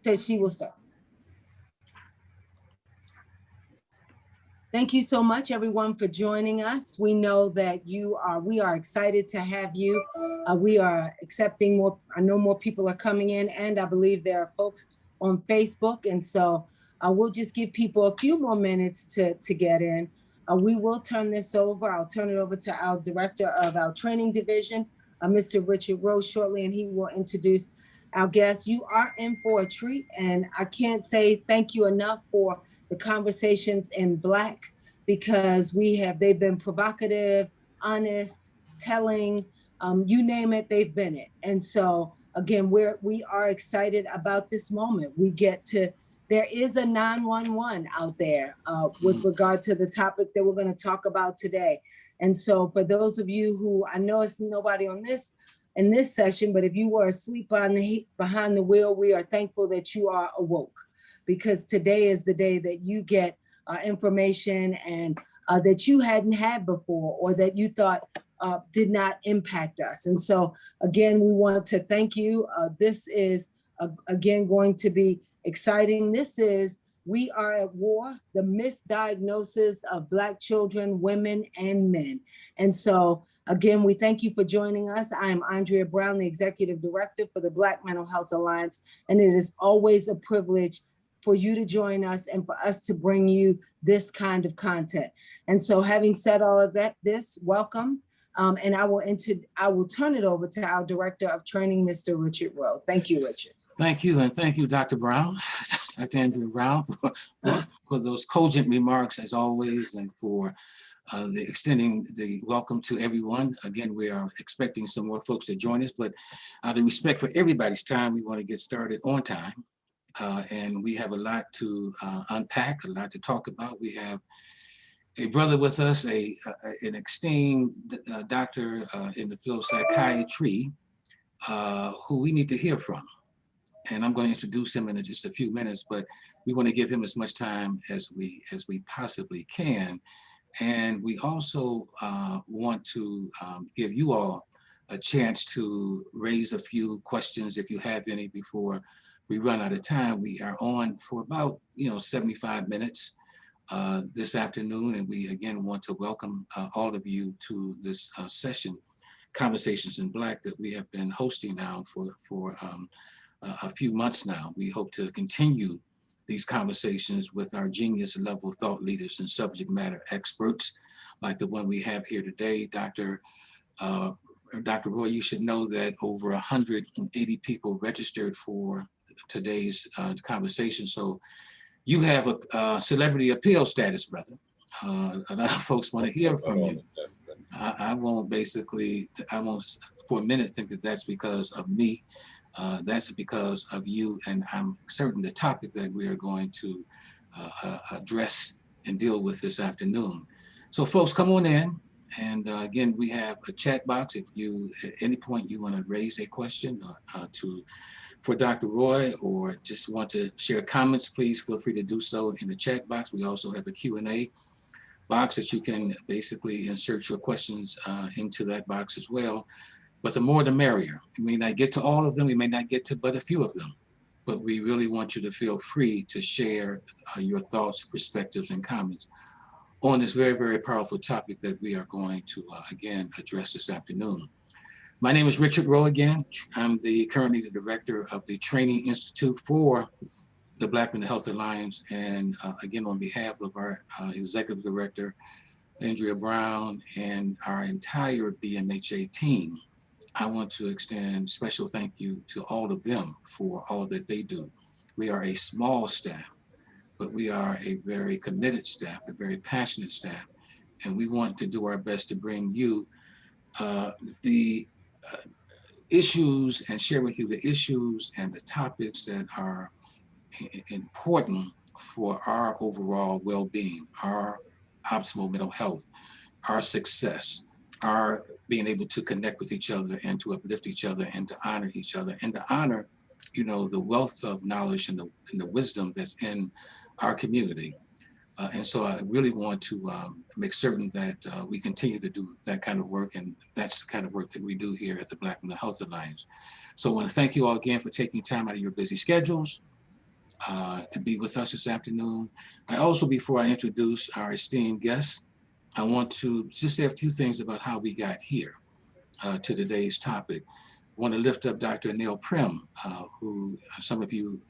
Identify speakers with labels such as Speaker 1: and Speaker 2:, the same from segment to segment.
Speaker 1: that she will start. Thank you so much, everyone, for joining us. We know that we are excited to have you. We are accepting more. I know more people are coming in, and I believe there are folks on Facebook. And so we'll just give people a few more minutes to get in. We will turn this over. I'll turn it over to our director of our training division, Mr. Richard Rose, shortly, and he will introduce our guests. You are in for a treat, and I can't say thank you enough for the conversations in Black, because they've been provocative, honest, telling, you name it, they've been it. And so again, we are excited about this moment. There is a 911 out there with regard to the topic that we're going to talk about today. And so for those of you who, I know it's nobody in this session, but if you were asleep behind the wheel, we are thankful that you are awoke, because today is the day that you get information and that you hadn't had before, or that you thought did not impact us. And so again, we want to thank you. This is again going to be exciting. We are at war, the misdiagnosis of Black children, women, and men. And so again, we thank you for joining us. I am Andrea Brown, the Executive Director for the Black Mental Health Alliance, and it is always a privilege for you to join us and for us to bring you this kind of content. And so having said all of that, welcome. And I will turn it over to our Director of Training, Mr. Richard Rowe. Thank you, Richard.
Speaker 2: Thank you, and thank you, Dr. Brown, Dr. Andrea Brown, for those cogent remarks as always, and for extending the welcome to everyone. Again, we are expecting some more folks to join us, but out of respect for everybody's time, we want to get started on time. And we have a lot to unpack, a lot to talk about. We have a brother with us, an esteemed doctor in the field of psychiatry, who we need to hear from. And I'm going to introduce him in just a few minutes, but we want to give him as much time as we possibly can. And we also want to give you all a chance to raise a few questions if you have any before we run out of time. We are on for about 75 minutes this afternoon, and we again want to welcome all of you to this session, Conversations in Black, that we have been hosting now for a few months now. We hope to continue these conversations with our genius level thought leaders and subject matter experts like the one we have here today. Dr. Roy, you should know that over 180 people registered for today's conversation. So you have a celebrity appeal status, brother. A lot of folks want to hear from you. I won't for a minute think that that's because of me. That's because of you, and I'm certain the topic that we are going to address and deal with this afternoon. So folks, come on in. And again, we have a chat box. If you, at any point, you want to raise a question for Dr. Roy, or just want to share comments, please feel free to do so in the chat box. We also have a Q&A box that you can basically insert your questions into that box as well. But the more the merrier. We may not get to all of them. We may not get to but a few of them. But we really want you to feel free to share your thoughts, perspectives, and comments on this very, very powerful topic that we are going to, again, address this afternoon. My name is Richard Rowe again. I'm currently the director of the Training Institute for the Black Mental Health Alliance. And again, on behalf of our executive director, Andrea Brown, and our entire BMHA team, I want to extend special thank you to all of them for all that they do. We are a small staff, but we are a very committed staff, a very passionate staff, and we want to do our best to bring you the issues and share with you the issues and the topics that are important for our overall well-being, our optimal mental health, our success, our being able to connect with each other and to uplift each other and to honor each other and to honor, the wealth of knowledge and the wisdom that's in our community. And so I really want to make certain that we continue to do that kind of work, and that's the kind of work that we do here at the Black Mental Health Alliance. So I want to thank you all again for taking time out of your busy schedules to be with us this afternoon. I also, before I introduce our esteemed guests, I want to just say a few things about how we got here to today's topic. I want to lift up Dr. Neil Prim, who some of you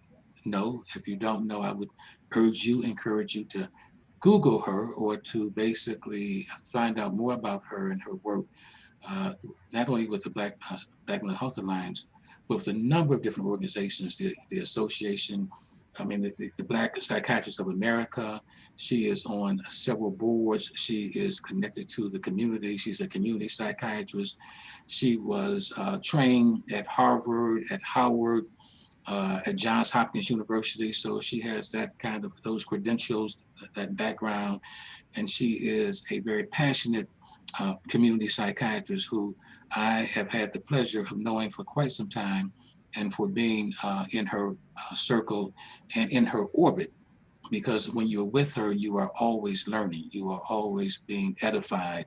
Speaker 2: know. If you don't know, I would encourage you to Google her or to basically find out more about her and her work, uh, not only with the Black Mental Health Alliance, but with a number of different organizations, the association, the Black Psychiatrists of America. She is on several boards. She is connected to the community. She's a community psychiatrist. She was trained at Harvard, at Howard, at Johns Hopkins University. So she has that kind of those credentials, that background, and she is a very passionate community psychiatrist who I have had the pleasure of knowing for quite some time, and for being in her circle and in her orbit. Because when you're with her, you are always learning, you are always being edified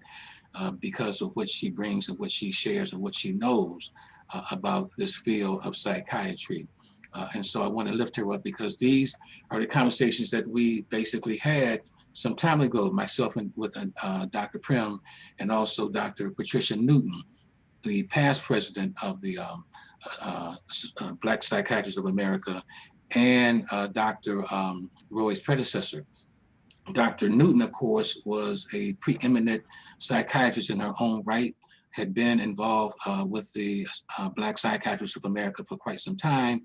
Speaker 2: because of what she brings and what she shares and what she knows about this field of psychiatry. And so I want to lift her up because these are the conversations that we basically had some time ago, myself and with Dr. Prim, and also Dr. Patricia Newton, the past president of the Black Psychiatrists of America, and Dr. Roy's predecessor. Dr. Newton, of course, was a preeminent psychiatrist in her own right, had been involved with the Black Psychiatrists of America for quite some time,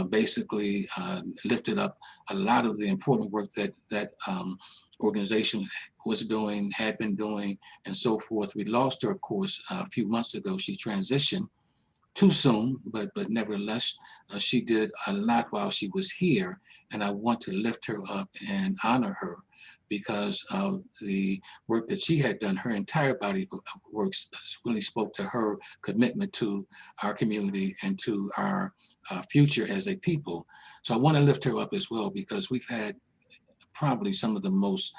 Speaker 2: basically lifted up a lot of the important work that organization was doing, had been doing, and so forth. We lost her, of course, a few months ago. She transitioned too soon, but nevertheless, she did a lot while she was here, and I want to lift her up and honor her because of the work that she had done. Her entire body of works really spoke to her commitment to our community and to our future as a people. So I want to lift her up as well because we've had probably some of the most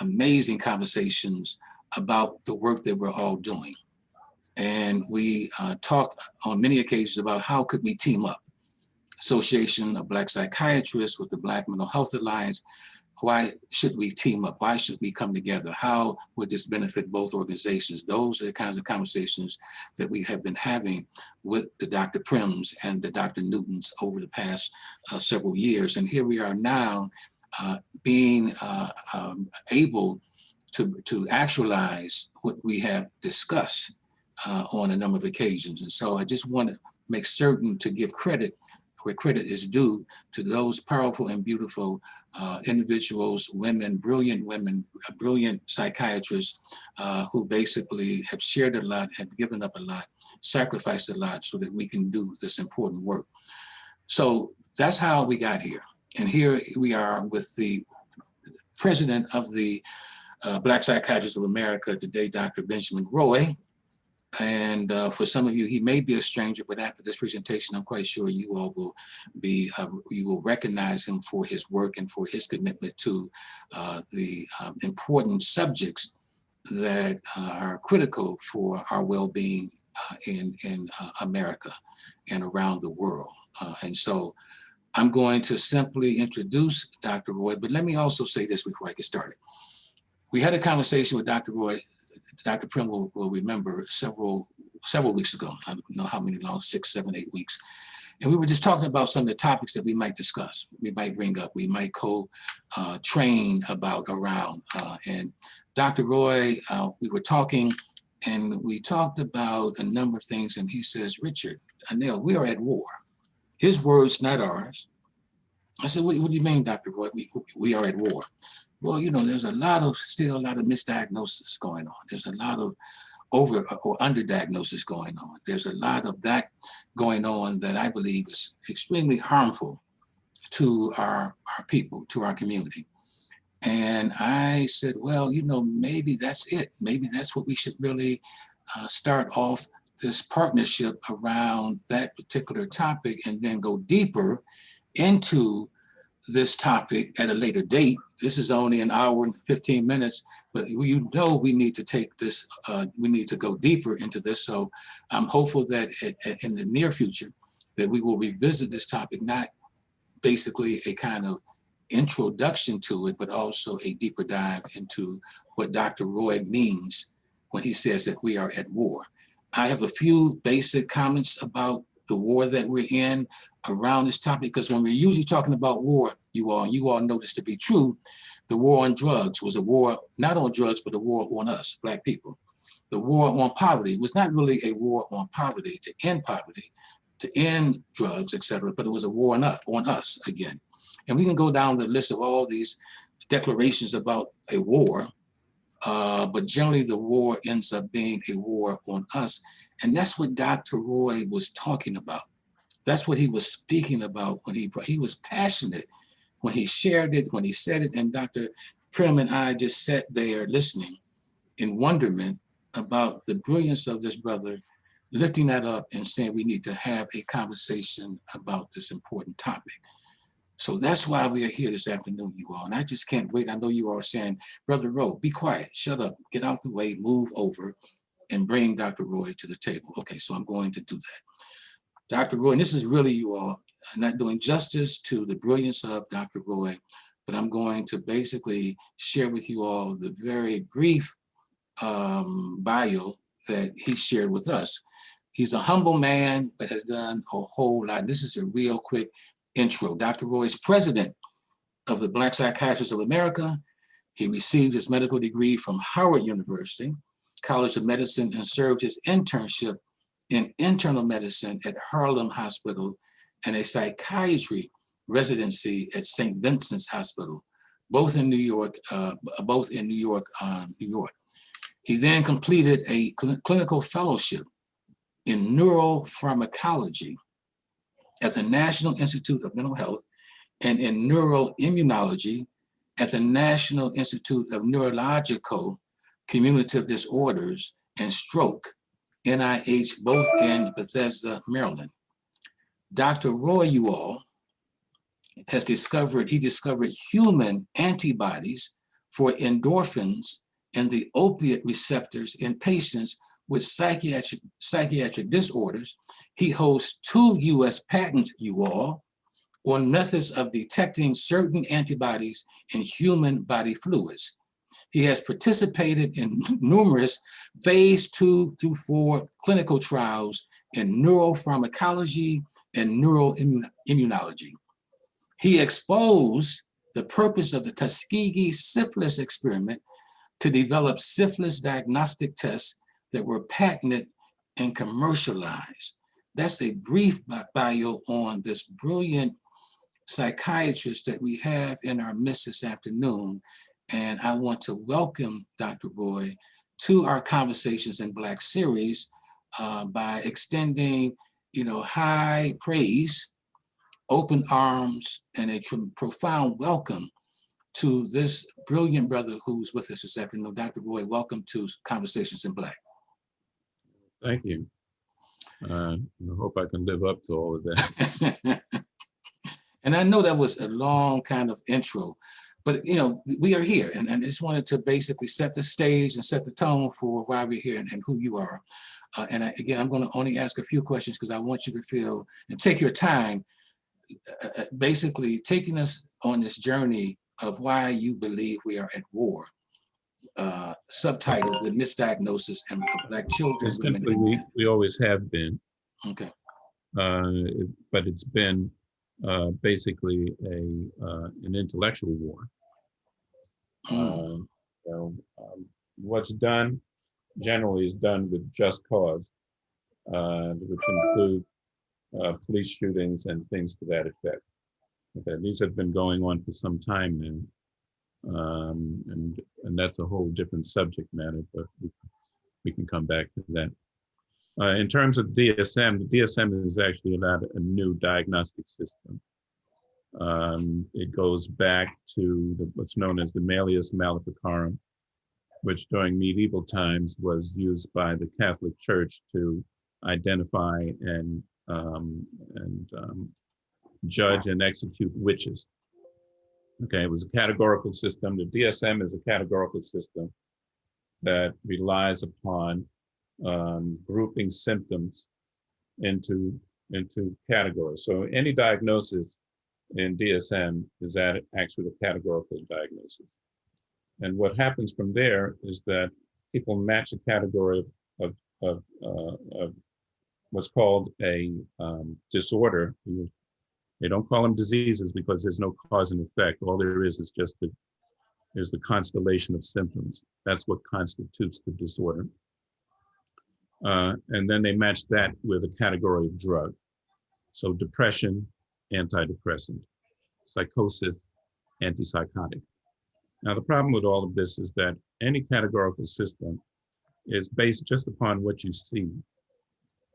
Speaker 2: amazing conversations about the work that we're all doing. And we talked on many occasions about how could we team up. Association of Black Psychiatrists with the Black Mental Health Alliance. Why should we team up? Why should we come together? How would this benefit both organizations? Those are the kinds of conversations that we have been having with the Dr. Prims and the Dr. Newtons over the past several years. And here we are now being able to actualize what we have discussed on a number of occasions. And so I just want to make certain to give credit where credit is due to those powerful and beautiful individuals, women, brilliant psychiatrists who basically have shared a lot, have given up a lot, sacrificed a lot so that we can do this important work. So that's how we got here. And here we are with the president of the Black Psychiatrists of America today, Dr. Benjamin Roy. And for some of you, he may be a stranger, but after this presentation, I'm quite sure you all will be, you will recognize him for his work and for his commitment to the important subjects that are critical for our well-being in America and around the world. And so I'm going to simply introduce Dr. Roy, but let me also say this before I get started. We had a conversation with Dr. Roy. Dr. Prim will remember several weeks ago. I don't know how many long, 6, 7, 8 weeks. And we were just talking about some of the topics that we might discuss, we might bring up, we might train about around. And Dr. Roy, we were talking and we talked about a number of things. And he says, Richard, Anil, we are at war. His words, not ours. I said, what do you mean, Dr. Roy? We are at war. Well, you know, there's still a lot of misdiagnosis going on. There's a lot of over or underdiagnosis going on. There's a lot of that going on that I believe is extremely harmful to our people, to our community. And I said, well, you know, maybe that's it. Maybe that's what we should really start off this partnership around that particular topic and then go deeper into this topic at a later date. This is only an hour and 15 minutes, but you know we need to take this, we need to go deeper into this. So I'm hopeful that in the near future that we will revisit this topic, not basically a kind of introduction to it, but also a deeper dive into what Dr. Roy means when he says that we are at war. I have a few basic comments about the war that we're in around this topic, because when we're usually talking about war, you all know this to be true, the war on drugs was a war not on drugs, but a war on us, Black people. The war on poverty was not really a war on poverty, to end drugs, etc., but it was a war on us again. And we can go down the list of all these declarations about a war, but generally the war ends up being a war on us. And that's what Dr. Roy was talking about. That's what he was speaking about when he was passionate when he shared it, when he said it. And Dr. Prim and I just sat there listening in wonderment about the brilliance of this brother, lifting that up and saying we need to have a conversation about this important topic. So that's why we are here this afternoon, you all. And I just can't wait. I know you all are saying, Brother Roy, be quiet, shut up, get out the way, move over, and bring Dr. Roy to the table. Okay, so I'm going to do that. Dr. Roy, and this is really, you all, I'm not doing justice to the brilliance of Dr. Roy, but I'm going to basically share with you all the very brief bio that he shared with us. He's a humble man, but has done a whole lot. This is a real quick intro. Dr. Roy is president of the Black Psychiatrists of America. He received his medical degree from Howard University College of Medicine and served his internship in internal medicine at Harlem Hospital and a psychiatry residency at St. Vincent's Hospital, both in New York, New York. He then completed a clinical fellowship in neuropharmacology at the National Institute of Mental Health and in neuroimmunology at the National Institute of Neurological Communicative Disorders and Stroke, NIH, both in Bethesda, Maryland. Dr. Roy, you all, he discovered human antibodies for endorphins and the opiate receptors in patients with psychiatric disorders. He holds 2 US patents, you all, on methods of detecting certain antibodies in human body fluids. He has participated in numerous phase 2 through 4 clinical trials in neuropharmacology and neuroimmunology. He exposed the purpose of the Tuskegee syphilis experiment to develop syphilis diagnostic tests that were patented and commercialized. That's a brief bio on this brilliant psychiatrist that we have in our midst this afternoon. And I want to welcome Dr. Roy to our Conversations in Black series by extending, high praise, open arms, and a profound welcome to this brilliant brother who's with us this afternoon. Dr. Roy, welcome to Conversations in Black.
Speaker 3: Thank you. I hope I can live up to all of that.
Speaker 2: And I know that was a long kind of intro, but we are here, and I just wanted to basically set the stage and set the tone for why we're here and who you are. Again, I'm going to only ask a few questions because I want you to feel and take your time, basically taking us on this journey of why you believe we are at war. Subtitled "The Misdiagnosis and Black Children, Women, and Men."
Speaker 3: We always have been.
Speaker 2: Okay.
Speaker 3: But it's been basically an intellectual war. What's done generally is done with just cause, which include police shootings and things to that effect. Okay, these have been going on for some time now, and that's a whole different subject matter, but we can come back to that. In terms of DSM, the DSM is actually a new diagnostic system. It goes back to what's known as the Malleus Maleficarum, which during medieval times was used by the Catholic Church to identify and judge and execute witches. Okay, it was a categorical system. The DSM is a categorical system that relies upon grouping symptoms into categories. So any diagnosis in DSM is that actually a categorical diagnosis. And what happens from there is that people match a category of what's called a disorder. They don't call them diseases because there's no cause and effect. All there is just the constellation of symptoms. That's what constitutes the disorder. And then they match that with a category of drug. So depression, antidepressant; psychosis, antipsychotic. Now, the problem with all of this is that any categorical system is based just upon what you see.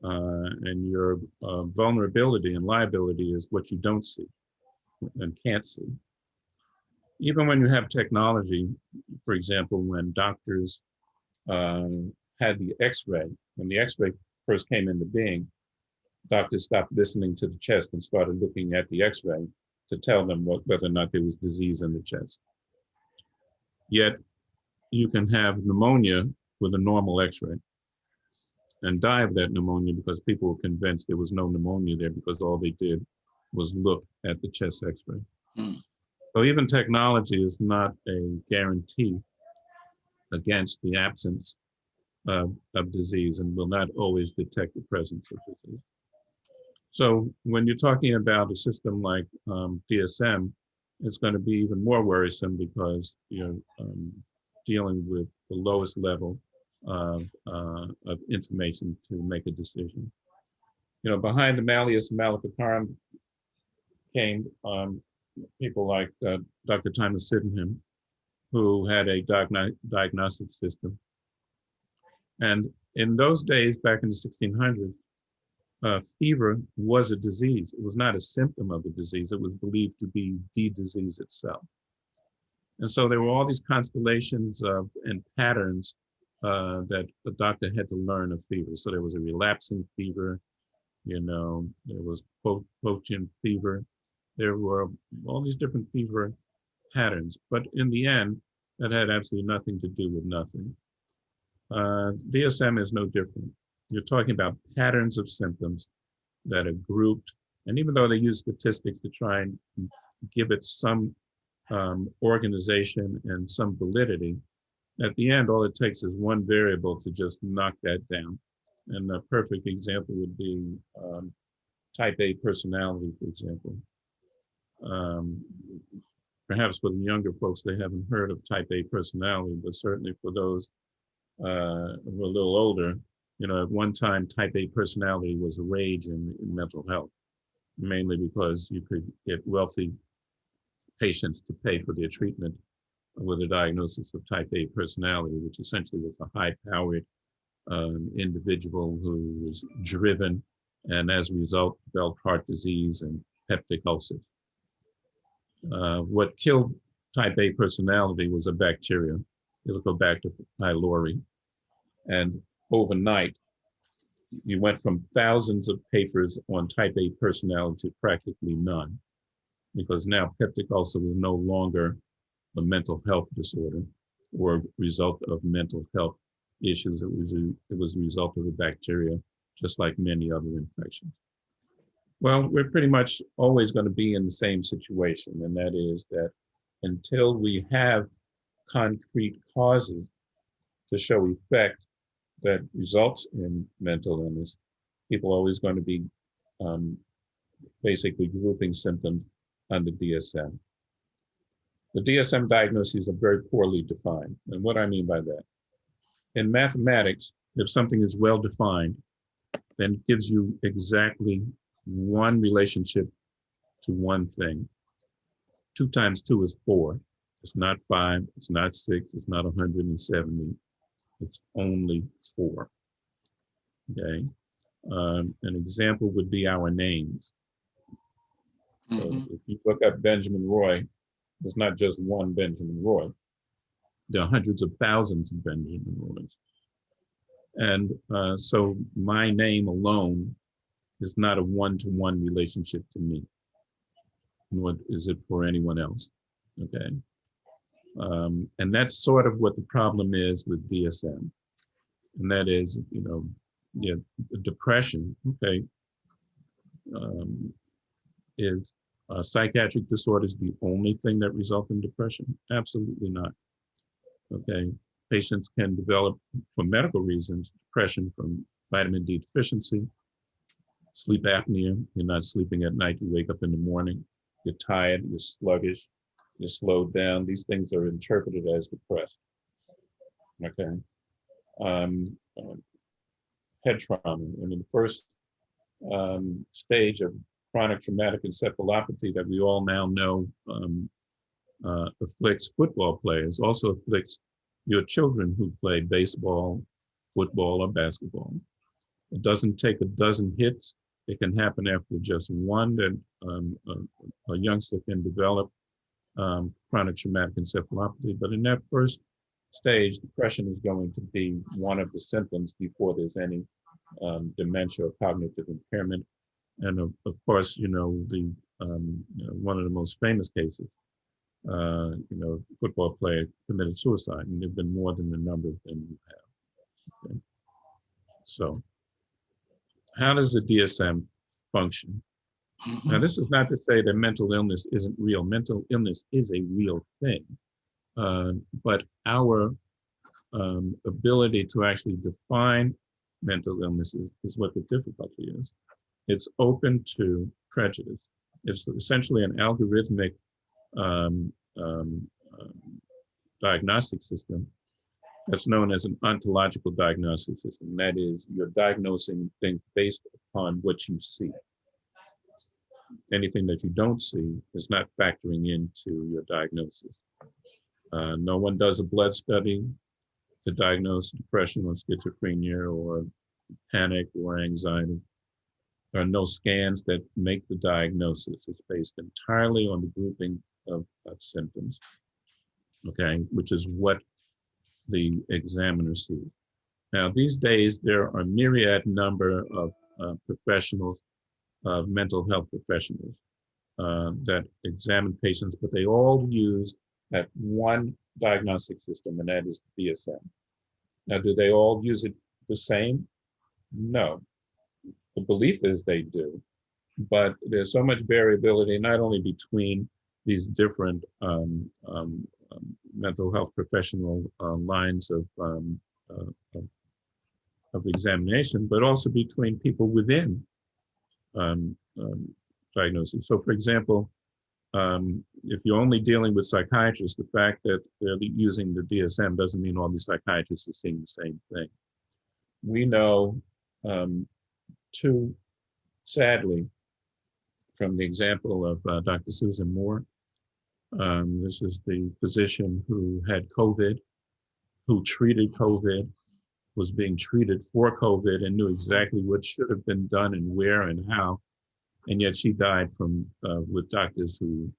Speaker 3: And your vulnerability and liability is what you don't see and can't see. Even when you have technology, for example, when doctors had the X-ray, when the X-ray first came into being, doctors stopped listening to the chest and started looking at the X-ray to tell them whether or not there was disease in the chest. Yet you can have pneumonia with a normal X-ray and die of that pneumonia because people were convinced there was no pneumonia there because all they did was look at the chest X-ray. So even technology is not a guarantee against the absence of disease and will not always detect the presence of disease. So when you're talking about a system like DSM, it's going to be even more worrisome because you're dealing with the lowest level of information to make a decision. You know, behind the Malleus Maleficarum came people like Dr. Thomas Sydenham, who had a diagnostic system. And in those days, back in the 1600s, fever was a disease. It was not a symptom of the disease. It was believed to be the disease itself. And so there were all these constellations and patterns that the doctor had to learn of fever. So there was a relapsing fever, you know, there was potent fever. There were all these different fever patterns. But in the end, that had absolutely nothing to do with nothing. DSM is no different. You're talking about patterns of symptoms that are grouped. And even though they use statistics to try and give it some organization and some validity, at the end, all it takes is one variable to just knock that down. And a perfect example would be type A personality, for example. Perhaps for the younger folks, they haven't heard of type A personality, but certainly for those who are a little older, you know, at one time, type A personality was a rage in mental health, mainly because you could get wealthy patients to pay for their treatment with a diagnosis of type A personality, which essentially was a high-powered individual who was driven and as a result developed heart disease and peptic ulcers. What killed type A personality was a bacteria, Helicobacter pylori. And overnight, you went from thousands of papers on type A personality to practically none, because now peptic ulcer was no longer a mental health disorder or a result of mental health issues. It was a result of a bacteria, just like many other infections. Well, we're pretty much always going to be in the same situation, and that is that until we have concrete causes to show effect that results in mental illness, people are always going to be basically grouping symptoms under DSM. The DSM diagnoses are very poorly defined. And what I mean by that, in mathematics, if something is well defined, then it gives you exactly one relationship to one thing. 2 times 2 is 4. It's not 5, it's not 6, it's not 170. It's only 4. Okay. An example would be our names. So if you look up Benjamin Roy, there's not just one Benjamin Roy. There are hundreds of thousands of Benjamin Roys. And so my name alone is not a one-to-one relationship to me, nor is it for anyone else. Okay. And that's sort of what the problem is with DSM. And that is, you know, depression, okay, is Psychiatric disorders the only thing that result in depression? Absolutely not. Okay, patients can develop, for medical reasons, depression from vitamin D deficiency, sleep apnea. You're not sleeping at night, you wake up in the morning, you're tired, you're sluggish, you're slowed down. These things are interpreted as depressed. Okay. Um, uh, Head trauma. And in the first stage of chronic traumatic encephalopathy that we all now know afflicts football players, also afflicts your children who play baseball, football, or basketball. It doesn't take a dozen hits. It can happen after just one that a youngster can develop chronic traumatic encephalopathy. But in that first stage, depression is going to be one of the symptoms before there's any dementia or cognitive impairment. And of course, one of the most famous cases, football player committed suicide, and there've been more than the number of them you have. Okay. So how does the DSM function? Now, this is not to say that mental illness isn't real. Mental illness is a real thing. But our ability to actually define mental illness is what the difficulty is. It's open to prejudice. It's essentially an algorithmic diagnostic system that's known as an ontological diagnostic system. That is, you're diagnosing things based upon what you see. Anything that you don't see is not factoring into your diagnosis. No one does a blood study to diagnose depression or schizophrenia or panic or anxiety. There are no scans that make the diagnosis. It's based entirely on the grouping of symptoms, okay, which is what the examiner sees. Now, these days, there are a myriad number of professionals, mental health professionals that examine patients, but they all use that one diagnostic system, and that is the DSM. Now, do they all use it the same? No. The belief is they do, but there's so much variability, not only between these different mental health professional lines of examination, but also between people within diagnosis. So, for example, if you're only dealing with psychiatrists, the fact that they're using the DSM doesn't mean all these psychiatrists are seeing the same thing. We know, too, sadly, from the example of Dr. Susan Moore. This is the physician who had COVID, who treated COVID, was being treated for COVID, and knew exactly what should have been done and where and how. And yet she died from with doctors who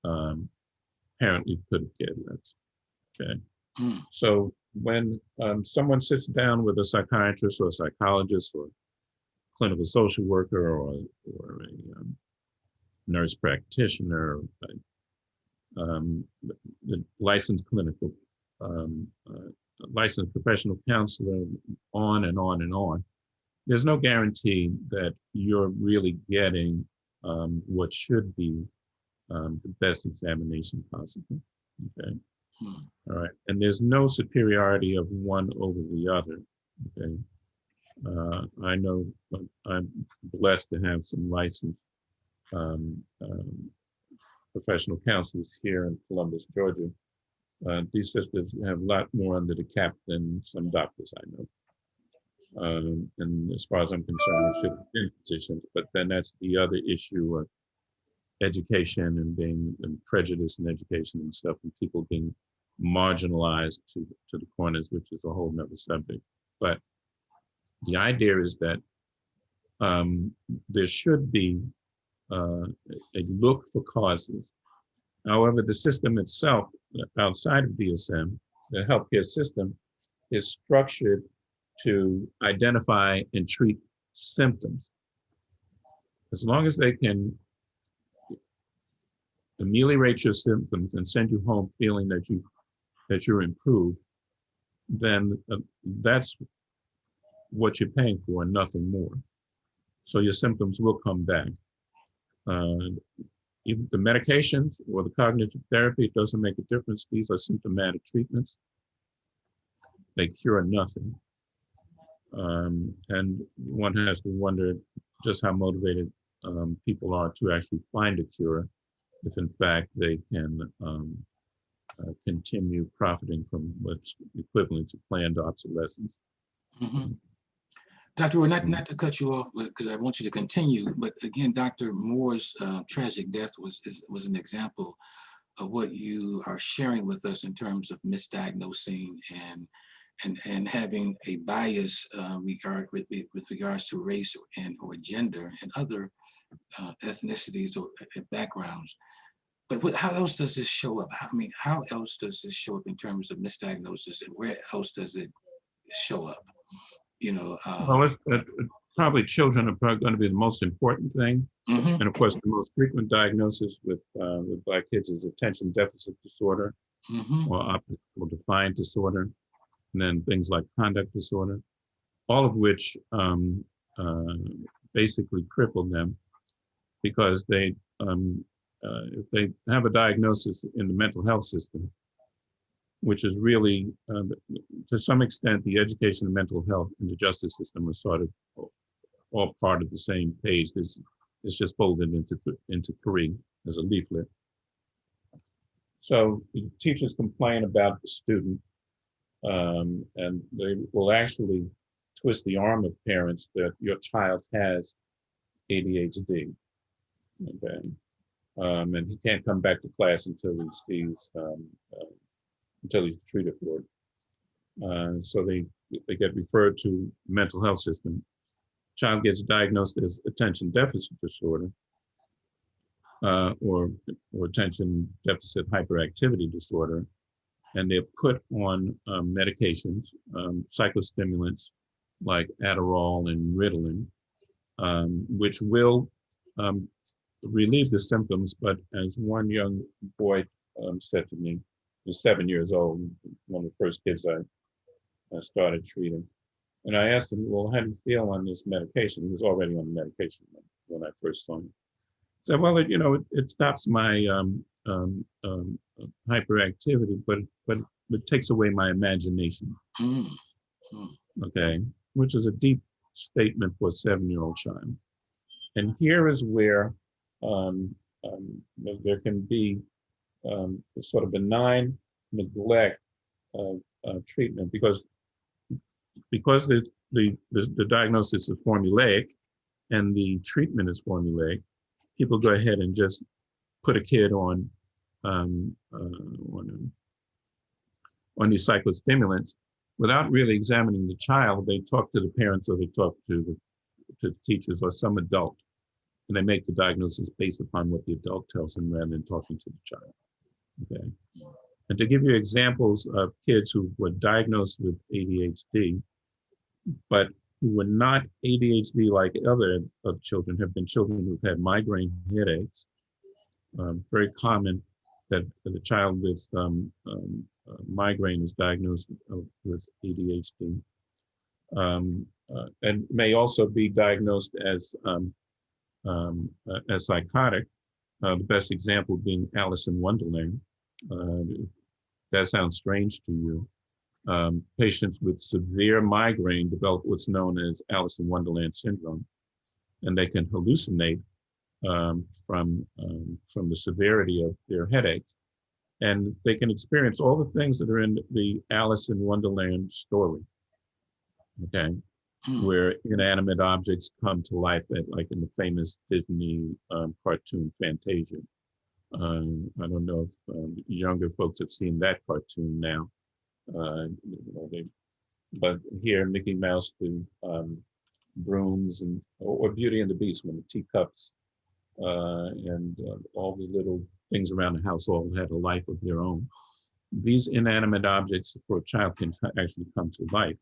Speaker 3: apparently couldn't care less. Okay. So when someone sits down with a psychiatrist or a psychologist or clinical social worker or a nurse practitioner, the licensed clinical, licensed professional counselor, on and on and on, there's no guarantee that you're really getting what should be the best examination possible. Okay. All right. And there's no superiority of one over the other. Okay. I know I'm blessed to have some licensed professional counselors here in Columbus, Georgia. These sisters have a lot more under the cap than some doctors I know. And as far as I'm concerned, they should have been physicians, but then that's the other issue of education and being prejudice in education and stuff, and people being marginalized to the corners, which is a whole nother subject. But the idea is that there should be a look for causes. However, the system itself, outside of DSM, the healthcare system, is structured to identify and treat symptoms. As long as they can ameliorate your symptoms and send you home feeling that you're improved, then that's what you're paying for and nothing more. So your symptoms will come back. even the medications or the cognitive therapy, it doesn't make a difference. These are symptomatic treatments. They cure nothing. And one has to wonder just how motivated people are to actually find a cure, if in fact they can continue profiting from what's equivalent to planned obsolescence.
Speaker 2: Mhm. Dr. Moore, not to cut you off, because I want you to continue, but again, Dr. Moore's tragic death was an example of what you are sharing with us in terms of misdiagnosing and having a bias with regards to race or gender and other ethnicities or backgrounds. But how else does this show up? How else does this show up in terms of misdiagnosis, and where else does it show up?
Speaker 3: Well, probably children are probably going to be the most important thing.
Speaker 2: Mhm.
Speaker 3: And of course, the most frequent diagnosis with Black kids is attention deficit disorder
Speaker 2: Mhm.
Speaker 3: or optical defiant disorder, and then things like conduct disorder, all of which basically cripple them because if they have a diagnosis in the mental health system, which is really, to some extent, the education and mental health and the justice system are sort of all part of the same page. It's just folded into three as a leaflet. So the teachers complain about the student, and they will actually twist the arm of parents that your child has ADHD. Okay, and he can't come back to class until he's treated for it. So they get referred to mental health system. Child gets diagnosed as attention deficit disorder or attention deficit hyperactivity disorder, and they're put on medications, psychostimulants like Adderall and Ritalin, which will relieve the symptoms. But as one young boy said to me, he was 7 years old, one of the first kids I started treating. And I asked him, well, how do you feel on this medication? He was already on the medication when I first saw him. He said, well, it stops my hyperactivity, but it takes away my imagination.
Speaker 2: Mm-hmm.
Speaker 3: Okay, which is a deep statement for a 7-year-old child. And here is where there can be sort of benign neglect of treatment because the diagnosis is formulaic and the treatment is formulaic. People go ahead and just put a kid on these psychostimulants without really examining the child. They talk to the parents or they talk to the teachers or some adult, and they make the diagnosis based upon what the adult tells them rather than talking to the child. Okay. And to give you examples of kids who were diagnosed with ADHD, but who were not ADHD like other children, have been children who've had migraine headaches. Very common that the child with migraine is diagnosed with ADHD, and may also be diagnosed as psychotic. The best example being Alice in Wonderland. That sounds strange to you. Patients with severe migraine develop what's known as Alice in Wonderland syndrome, and they can hallucinate from the severity of their headaches, and they can experience all the things that are in the Alice in Wonderland story. Okay, where inanimate objects come to life, like in the famous Disney cartoon Fantasia. I don't know if younger folks have seen that cartoon now. But here Mickey Mouse do brooms or Beauty and the Beast when the teacups and all the little things around the house all had a life of their own. These inanimate objects for a child can actually come to life,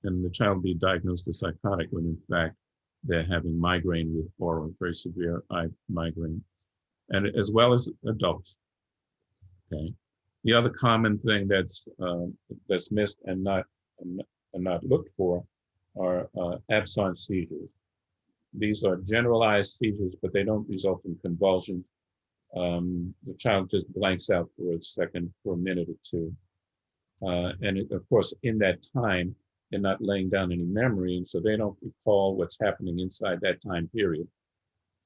Speaker 3: and the child be diagnosed as psychotic when in fact they're having migraine or very severe eye migraine, and as well as adults. Okay. The other common thing that's missed and not looked for are absence seizures. These are generalized seizures, but they don't result in convulsions. The child just blanks out for a second, for a minute or two. Of course, in that time, they're not laying down any memory, and so they don't recall what's happening inside that time period.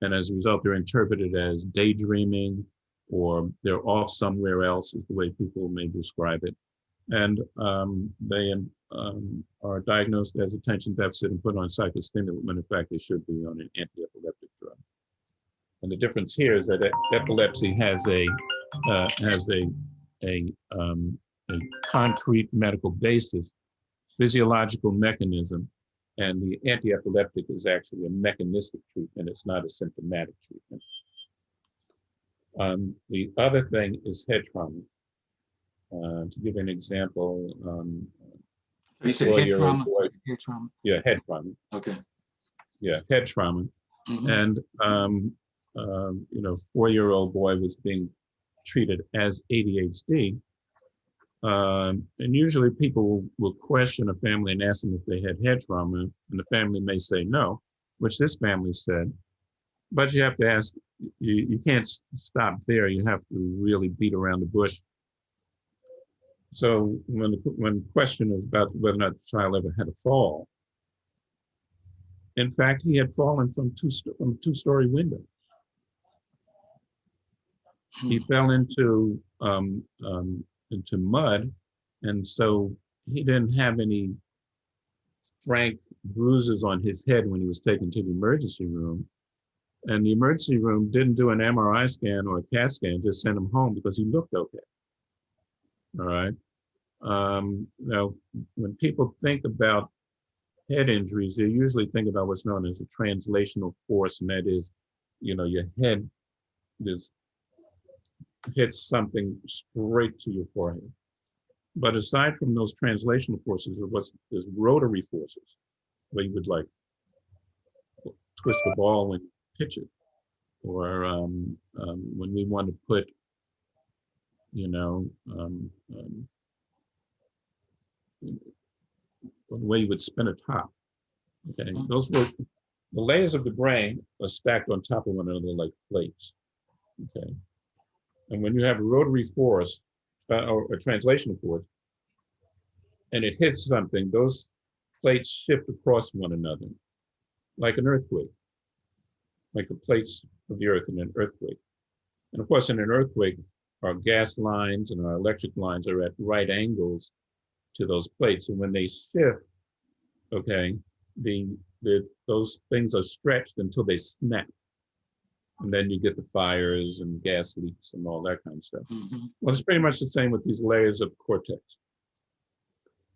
Speaker 3: And as a result, they're interpreted as daydreaming, or they're off somewhere else, is the way people may describe it. And they are diagnosed as attention deficit and put on psychostimulant when in fact they should be on an anti-epileptic drug. And the difference here is that epilepsy has a concrete medical basis, physiological mechanism, and the anti-epileptic is actually a mechanistic treatment. It's not a symptomatic treatment. The other thing is head trauma. To give an example,
Speaker 2: You said head trauma? Head trauma?
Speaker 3: Yeah, head trauma.
Speaker 2: Okay.
Speaker 3: Yeah, head trauma. And 4-year-old boy was being treated as ADHD. And usually people will question a family and ask them if they had head trauma, and the family may say no, which this family said. But you have to ask, you can't stop there. You have to really beat around the bush. So when the question is about whether or not the child ever had a fall, in fact, he had fallen from a two-story window. He fell into mud, and so he didn't have any frank bruises on his head when he was taken to the emergency room. And the emergency room didn't do an MRI scan or a CAT scan, just sent him home because he looked okay. All right. Now, when people think about head injuries, they usually think about what's known as a translational force, and that is, your head hits something straight to your forehead. But aside from those translational forces, there's rotary forces, where you would like twist the ball and pitch it, or when we want to put, the way you would spin a top. Okay, those were the layers of the brain are stacked on top of one another like plates. Okay, and when you have a rotary force or a translational force, and it hits something, those plates shift across one another, like an earthquake, like the plates of the earth in an earthquake. And of course, in an earthquake, our gas lines and our electric lines are at right angles to those plates. And when they shift, okay, those things are stretched until they snap. And then you get the fires and gas leaks and all that kind of stuff. Well, it's pretty much the same with these layers of cortex.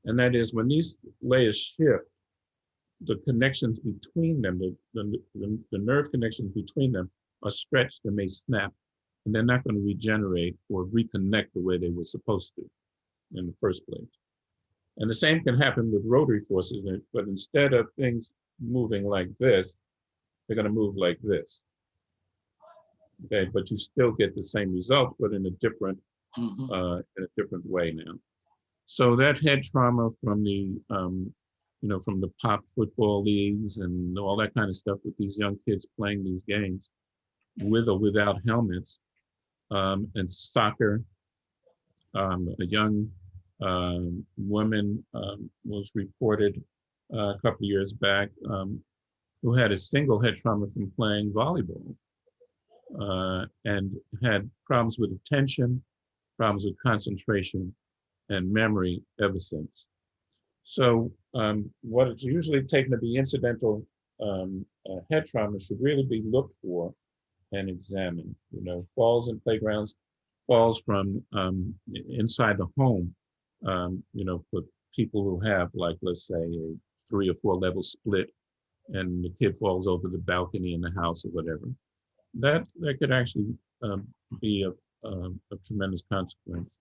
Speaker 3: And that is, when these layers shift, the connections between them, the nerve connections between them are stretched and may snap, and they're not going to regenerate or reconnect the way they were supposed to in the first place. And the same can happen with rotary forces, but instead of things moving like this, they're going to move like this. Okay, but you still get the same result, but in a different way now. So that head trauma from the from the pop football leagues and all that kind of stuff with these young kids playing these games with or without helmets, and soccer. A young woman was reported a couple of years back who had a single head trauma from playing volleyball and had problems with attention, problems with concentration, and memory ever since. So what is usually taken to be incidental head trauma should really be looked for and examined. Falls in playgrounds, falls from inside the home, for people who have, like, let's say, a 3 or 4 level split, and the kid falls over the balcony in the house or whatever. That could actually be a tremendous consequence.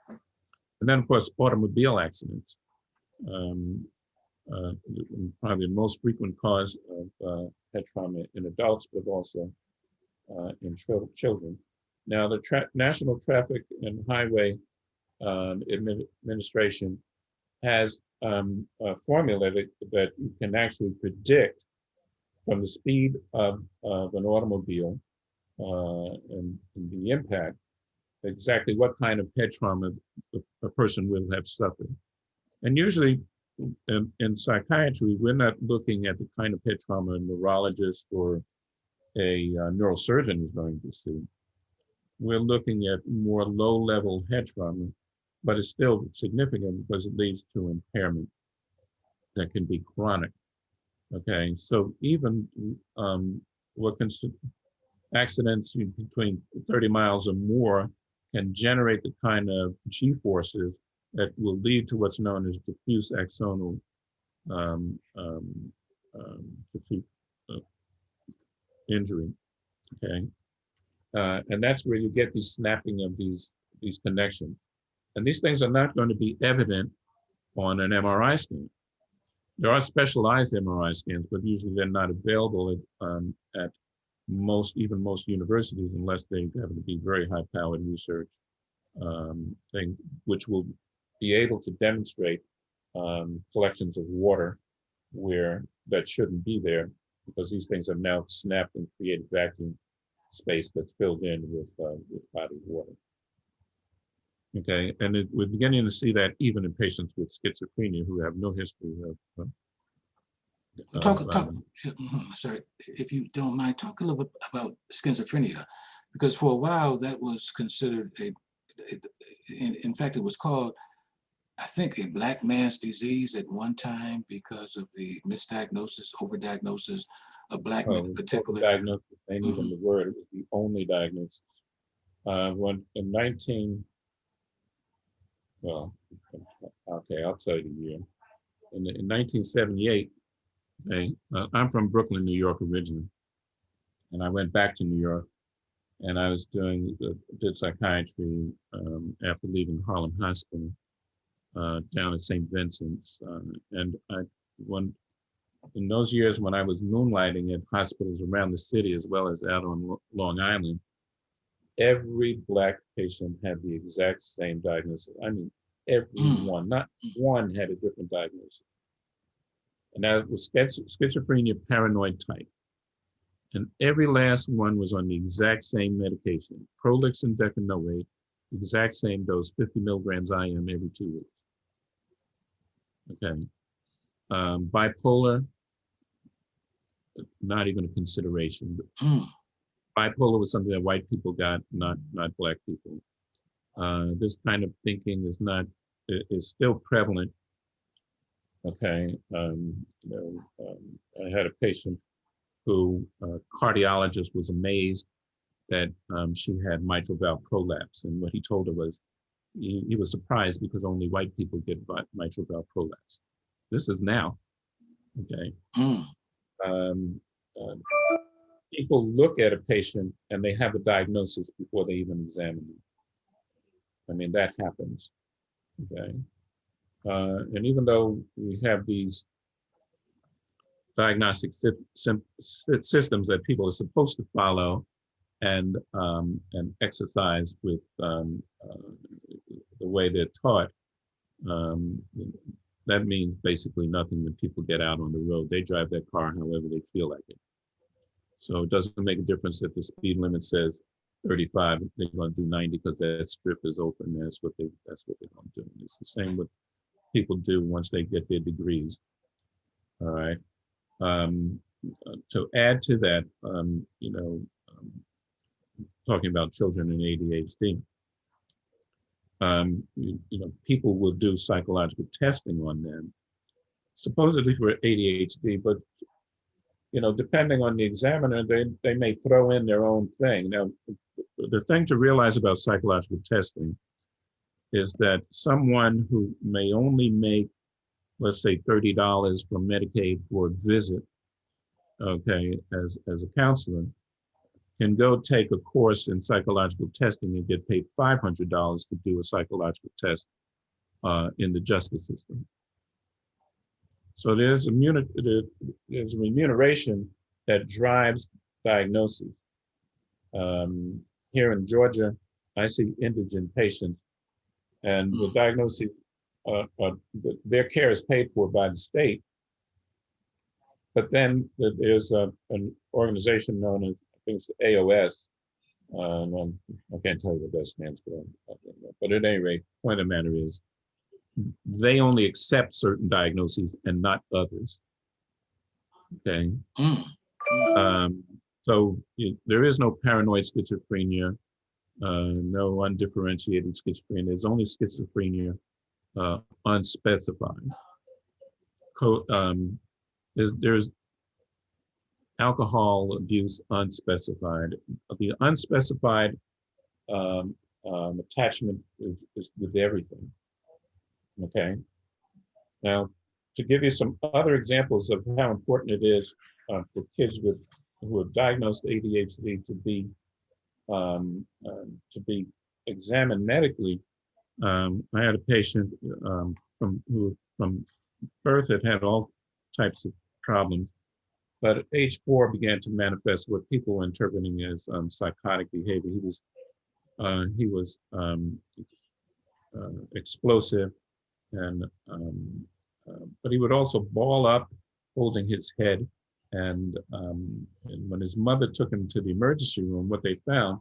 Speaker 3: And then, of course, automobile accidents. Probably the most frequent cause of head trauma in adults, but also in children. Now, the National Traffic and Highway Administration has a formula that you can actually predict from the speed of an automobile and the impact, exactly what kind of head trauma a person will have suffered. And usually in psychiatry, we're not looking at the kind of head trauma a neurologist or a neurosurgeon is going to see. We're looking at more low-level head trauma, but it's still significant because it leads to impairment that can be chronic. Okay, so even what accidents between 30 miles or more can generate the kind of G-forces that will lead to what's known as diffuse axonal diffuse, injury. Okay, and that's where you get the snapping of these connections. And these things are not going to be evident on an MRI scan. There are specialized MRI scans, but usually they're not available at most universities unless they happen to be very high-powered research things, which will be able to demonstrate collections of water where that shouldn't be there, because these things have now snapped and created vacuum space that's filled in with body water. Okay, and we're beginning to see that even in patients with schizophrenia who have no history of
Speaker 2: Sorry, if you don't mind, talk a little bit about schizophrenia, because for a while that was considered in fact, it was called, I think, a black man's disease at one time because of the misdiagnosis, overdiagnosis of black men in particular.
Speaker 3: Diagnosis ain't even the word, it was the only diagnosis. When in I'll tell you the year. In 1978, I'm from Brooklyn, New York originally, and I went back to New York, and I was did psychiatry after leaving Harlem Hospital down at St. Vincent's, and in those years when I was moonlighting at hospitals around the city as well as out on Long Island, every black patient had the exact same diagnosis. I mean, everyone, not one had a different diagnosis. And that was schizophrenia paranoid type. And every last one was on the exact same medication, Prolix and Decanoate, exact same dose, 50 milligrams IM every 2 weeks. Okay. Bipolar, not even a consideration. Bipolar was something that white people got, not black people. This kind of thinking is still prevalent. Okay, I had a patient who cardiologist was amazed that she had mitral valve prolapse, and what he told her was he was surprised because only white people get mitral valve prolapse. This is now, okay. People look at a patient and they have a diagnosis before they even examine them. I mean, that happens, okay. And even though we have these diagnostic systems that people are supposed to follow and exercise with the way they're taught, that means basically nothing when people get out on the road. They drive their car however they feel like it. So it doesn't make a difference if the speed limit says 35, they're going to do 90 because that strip is open. That's what they're going to do. It's the same with people do once they get their degrees. All right. To add to that, talking about children in ADHD, people will do psychological testing on them, supposedly for ADHD, but depending on the examiner, they may throw in their own thing. Now, the thing to realize about psychological testing is that someone who may only make, let's say, $30 from Medicaid for a visit, okay, as a counselor, can go take a course in psychological testing and get paid $500 to do a psychological test in the justice system. So there's a remuneration that drives diagnosis. Here in Georgia, I see indigent patients, and the diagnosis, their care is paid for by the state. But then there's an organization known as, I think it's the AOS, I can't tell you what that stands for. But at any rate, point of the matter is, they only accept certain diagnoses and not others. Okay. So there is no paranoid schizophrenia, no undifferentiated schizophrenia. There's only schizophrenia, unspecified. There's alcohol abuse unspecified. The unspecified attachment is with everything. Okay. Now, to give you some other examples of how important it is for kids who are diagnosed ADHD to be examined medically. I had a patient who from birth had all types of problems, but at age 4 began to manifest what people were interpreting as psychotic behavior. He was explosive, and but he would also ball up, holding his head. And when his mother took him to the emergency room, what they found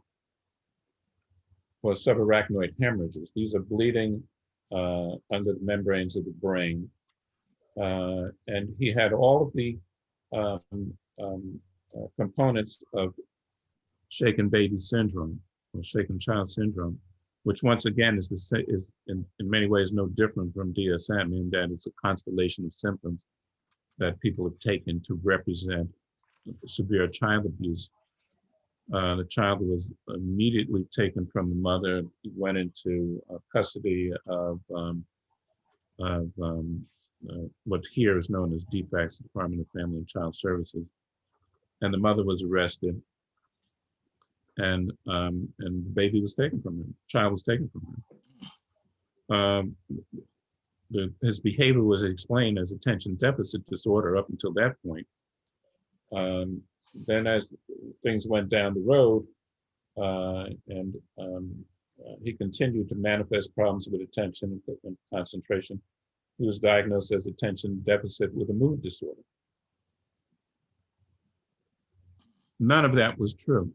Speaker 3: was subarachnoid hemorrhages. These are bleeding under the membranes of the brain. And he had all of the components of shaken baby syndrome, or shaken child syndrome, which once again is in many ways no different from DSM, in that it's a constellation of symptoms that people have taken to represent severe child abuse. The child was immediately taken from the mother, went into custody of what here is known as DFACS, Department of Family and Child Services, and the mother was arrested, and the baby was taken from him. Child was taken from him. His behavior was explained as attention deficit disorder up until that point. Then as things went down the road, he continued to manifest problems with attention and concentration. He was diagnosed as attention deficit with a mood disorder. None of that was true.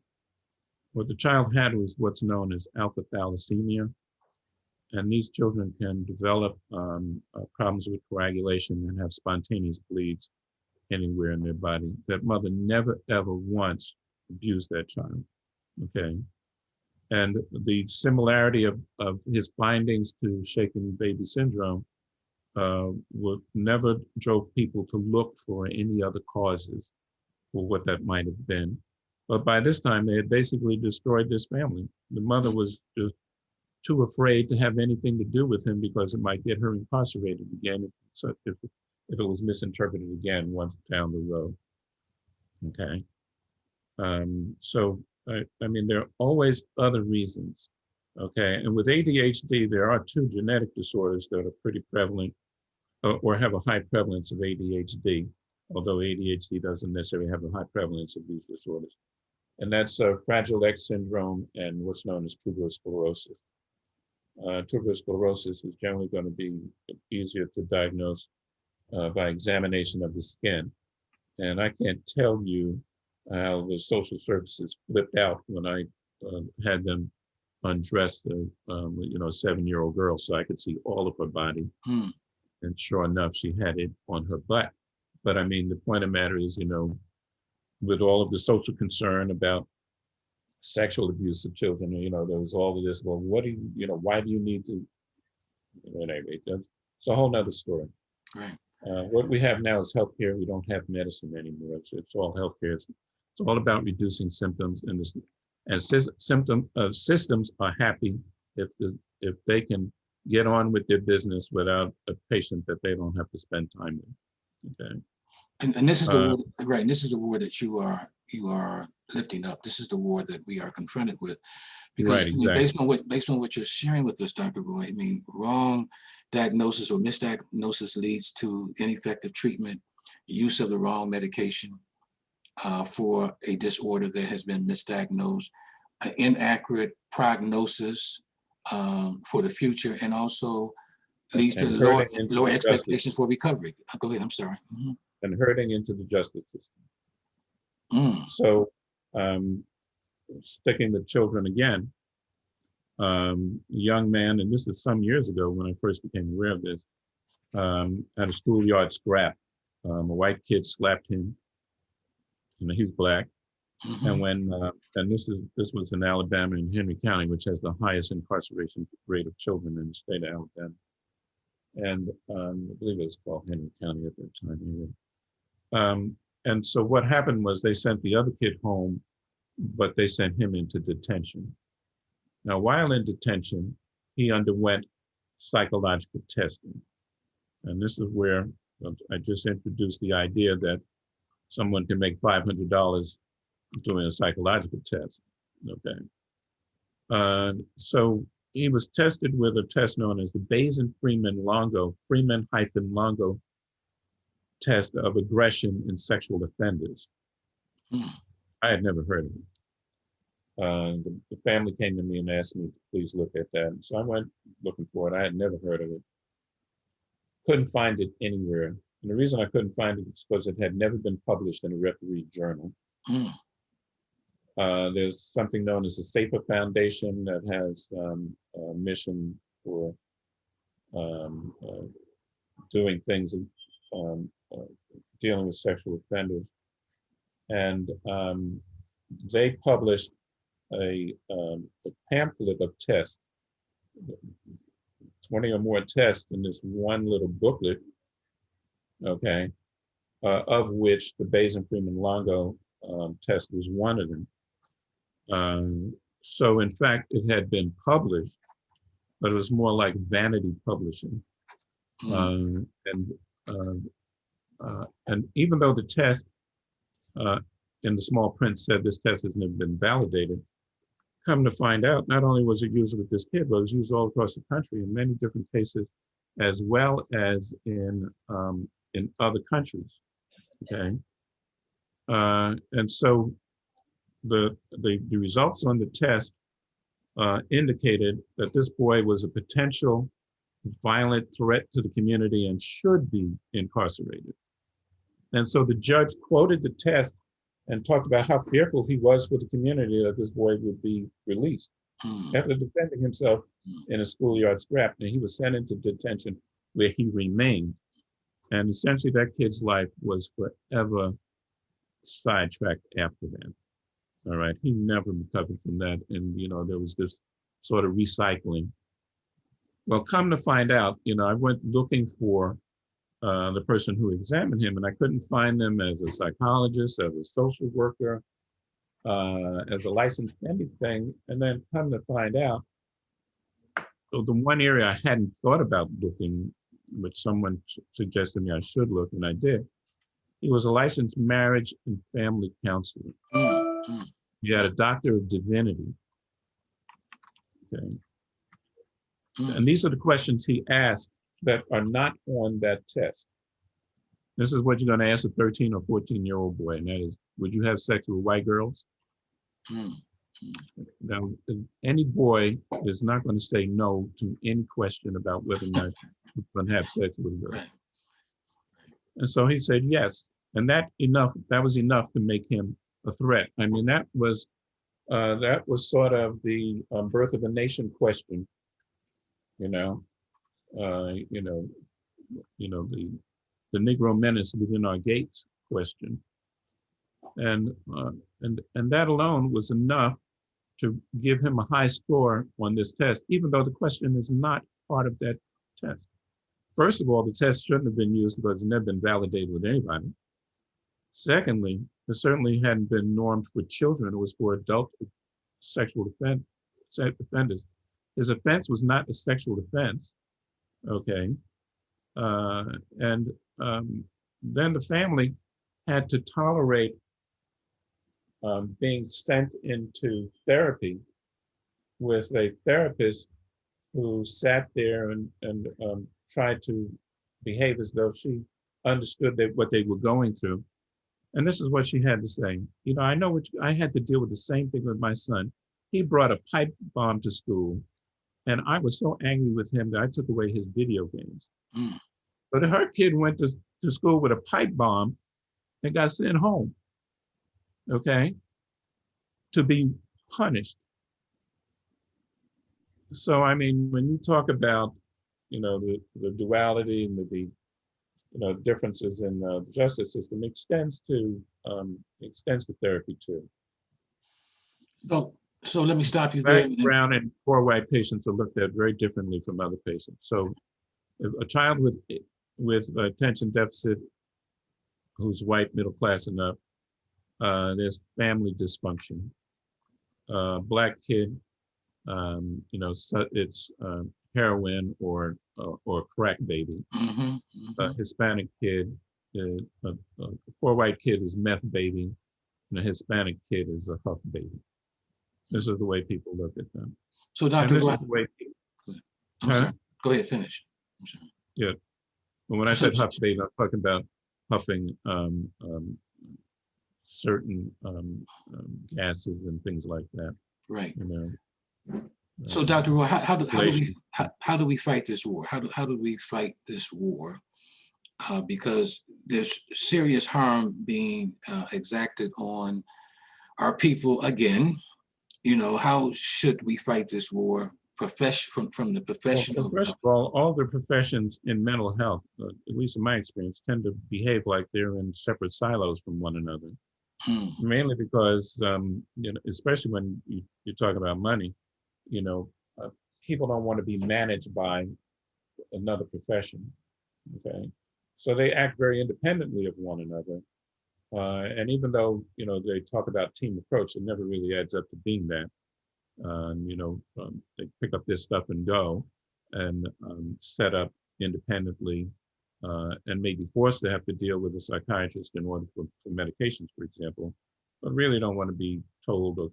Speaker 3: What the child had was what's known as alpha thalassemia. And these children can develop problems with coagulation and have spontaneous bleeds anywhere in their body. That mother never, ever once abused that child, okay? And the similarity of his findings to shaken baby syndrome never drove people to look for any other causes for what that might have been. But by this time, they had basically destroyed this family. The mother was just too afraid to have anything to do with him because it might get her incarcerated again if it was misinterpreted again once down the road. Okay. So, I mean, there are always other reasons. Okay. And with ADHD, there are 2 genetic disorders that are pretty prevalent or have a high prevalence of ADHD, although ADHD doesn't necessarily have a high prevalence of these disorders. And that's Fragile X syndrome and what's known as tuberous sclerosis. Tuberous sclerosis is generally going to be easier to diagnose by examination of the skin. And I can't tell you how the social services flipped out when I had them undress a 7-year-old girl so I could see all of her body. And sure enough, she had it on her butt. But I mean, the point of the matter is, with all of the social concern about sexual abuse of children, there was all of this, well, what do you, why do you need to, anyway, it's a whole nother story.
Speaker 2: Right.
Speaker 3: What we have now is healthcare. We don't have medicine anymore. It's all healthcare. It's all about reducing symptoms, and systems are happy if they can get on with their business without a patient that they don't have to spend time with. Okay.
Speaker 2: And this is the word, right? And this is the word that you are lifting up. This is the word that we are confronted with, because
Speaker 3: right, exactly.
Speaker 2: based on what you're sharing with us, Dr. Roy, I mean, wrong diagnosis or misdiagnosis leads to ineffective treatment, use of the wrong medication for a disorder that has been misdiagnosed, inaccurate prognosis for the future, and also leads to lower expectations for recovery. Go ahead. I'm sorry.
Speaker 3: And hurting into the justice system. So sticking with children again, young man, and this is some years ago when I first became aware of this, at a schoolyard scrap. A white kid slapped him. He's black. And this was in Alabama in Henry County, which has the highest incarceration rate of children in the state of Alabama. And I believe it was called Henry County at that time. Anyway. And so what happened was they sent the other kid home, but they sent him into detention. Now, while in detention, he underwent psychological testing. And this is where I just introduced the idea that someone can make $500 doing a psychological test. Okay. So he was tested with a test known as the Freeman-Longo test of aggression in sexual offenders. I had never heard of it. The family came to me and asked me to please look at that. And so I went looking for it. I had never heard of it. Couldn't find it anywhere. And the reason I couldn't find it is because it had never been published in a referee journal. There's something known as the Safer Foundation that has a mission for doing things, dealing with sexual offenders. And they published a pamphlet of tests, 20 or more tests in this one little booklet, okay, of which the Freeman-Longo test was one of them. So in fact, it had been published, but it was more like vanity publishing. And even though the test in the small print said this test has never been validated, come to find out, not only was it used with this kid, but it was used all across the country in many different cases, as well as in other countries. Okay, and so the results on the test indicated that this boy was a potential violent threat to the community and should be incarcerated. And so the judge quoted the test and talked about how fearful he was for the community that this boy would be released. After defending himself in a schoolyard scrap, and he was sent into detention where he remained. And essentially that kid's life was forever sidetracked after that. All right, he never recovered from that. And, there was this sort of recycling. Well, come to find out, I went looking for the person who examined him, and I couldn't find them as a psychologist, as a social worker, as a licensed anything. And then come to find out, so the one area I hadn't thought about looking, which someone suggested me I should look, and I did, he was a licensed marriage and family counselor. He had a Doctor of Divinity. Okay. And these are the questions he asked that are not on that test. This is what you're going to ask a 13 or 14-year-old boy, and that is, would you have sex with white girls? Now, any boy is not going to say no to any question about whether or not he's going to have sex with a girl. And so he said yes, and that was enough to make him a threat. I mean, that was sort of the birth of a nation question. The Negro menace within our gates question, and that alone was enough to give him a high score on this test, even though the question is not part of that test. First of all, the test shouldn't have been used because it's never been validated with anybody. Secondly, it certainly hadn't been normed for children. It was for adult sexual offenders. His offense was not a sexual offense, okay? And then the family had to tolerate being sent into therapy with a therapist who sat there and tried to behave as though she understood what they were going through. And this is what she had to say. I know I had to deal with the same thing with my son. He brought a pipe bomb to school, and I was so angry with him that I took away his video games. But her kid went to school with a pipe bomb and got sent home, okay, to be punished. So, I mean, when you talk about, the duality and the differences in the justice system extends to therapy too.
Speaker 2: So let me stop you
Speaker 3: Black,
Speaker 2: there.
Speaker 3: brown, and poor white patients are looked at very differently from other patients. So, if a child with attention deficit who's white, middle class and up, there's family dysfunction. Black kid, so it's heroin or crack baby. Hispanic kid, a poor white kid is meth baby, and a Hispanic kid is a huff baby. This is the way people look at them.
Speaker 2: So,
Speaker 3: And
Speaker 2: Dr.
Speaker 3: this is
Speaker 2: Brown,
Speaker 3: the way
Speaker 2: I'm sorry. Go ahead, finish. I'm sorry.
Speaker 3: Yeah. But when I said huff baby, I'm talking about huffing certain gases and things like that.
Speaker 2: Right.
Speaker 3: You know.
Speaker 2: So, Dr. Roy, how do we fight this war? How do we fight this war? Because there's serious harm being exacted on our people again. How should we fight this war? From the professional.
Speaker 3: Well, first of all the professions in mental health, at least in my experience, tend to behave like they're in separate silos from one another. Mainly because, especially when you talk about money, people don't want to be managed by another profession. Okay, so they act very independently of one another. And even though they talk about team approach, it never really adds up to being that. They pick up this stuff and go, and set up independently, and may be forced to have to deal with a psychiatrist in order for medications, for example, but really don't want to be told or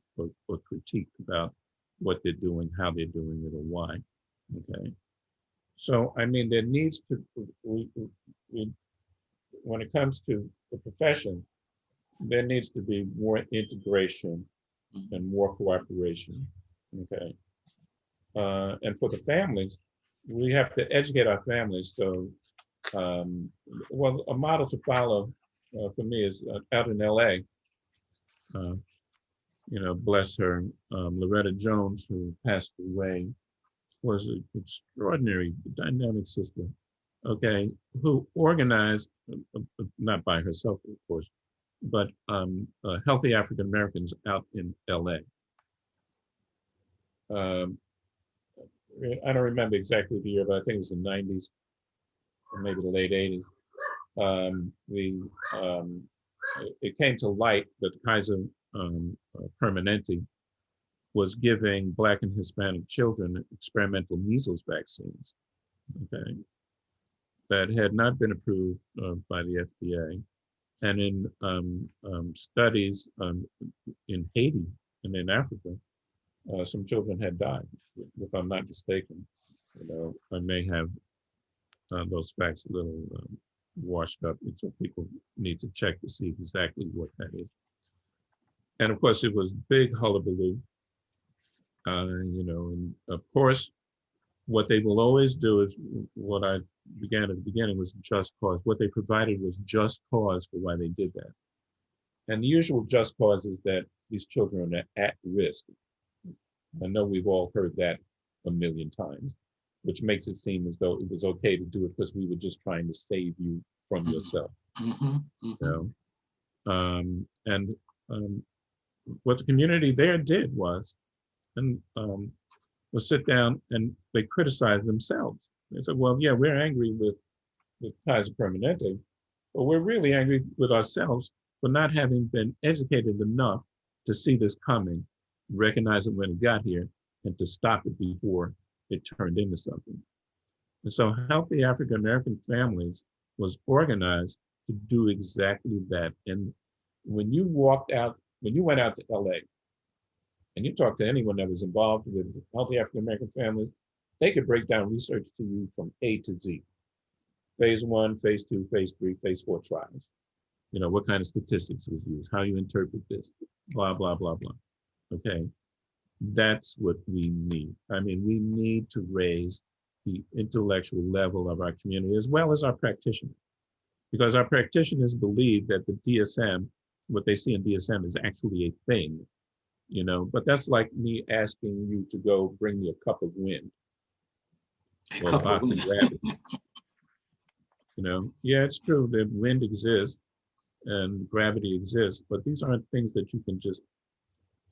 Speaker 3: critiqued about what they're doing, how they're doing it, or why. Okay, so I mean, there needs to, when it comes to the profession, there needs to be more integration and more cooperation. Okay, and for the families, we have to educate our families. So, a model to follow for me is out in LA. Bless her, Loretta Jones, who passed away, was an extraordinary, dynamic sister. Okay, who organized, not by herself, of course, but healthy African Americans out in LA. I don't remember exactly the year, but I think it was the 90s, or maybe the late 80s. It came to light that Kaiser Permanente was giving Black and Hispanic children experimental measles vaccines, okay, that had not been approved by the FDA. And in studies in Haiti and in Africa, some children had died, if I'm not mistaken. I may have those facts a little washed up, so people need to check to see exactly what that is. And of course, it was big hullabaloo. And of course, what they will always do is what I began at the beginning was just cause. What they provided was just cause for why they did that. And the usual just cause is that these children are at risk. I know we've all heard that a million times, which makes it seem as though it was okay to do it because we were just trying to save you from yourself. And what the community there did was sit down and they criticized themselves. They said, well, yeah, we're angry with Kaiser Permanente, but we're really angry with ourselves for not having been educated enough to see this coming, recognize it when it got here, and to stop it before it turned into something. And so Healthy African American Families was organized to do exactly that. And when you went out to LA and you talked to anyone that was involved with Healthy African American Families, they could break down research to you from A to Z. Phase 1, phase 2, phase 3, phase 4 trials. What kind of statistics was used, how you interpret this, blah, blah, blah, blah. Okay, that's what we need. I mean, we need to raise the intellectual level of our community as well as our practitioners, because our practitioners believe that the DSM, what they see in DSM is actually a thing, But that's like me asking you to go bring me a cup of wind
Speaker 2: A
Speaker 3: or a
Speaker 2: couple
Speaker 3: box of gravity. Yeah, it's true that wind exists and gravity exists, but these aren't things that you can just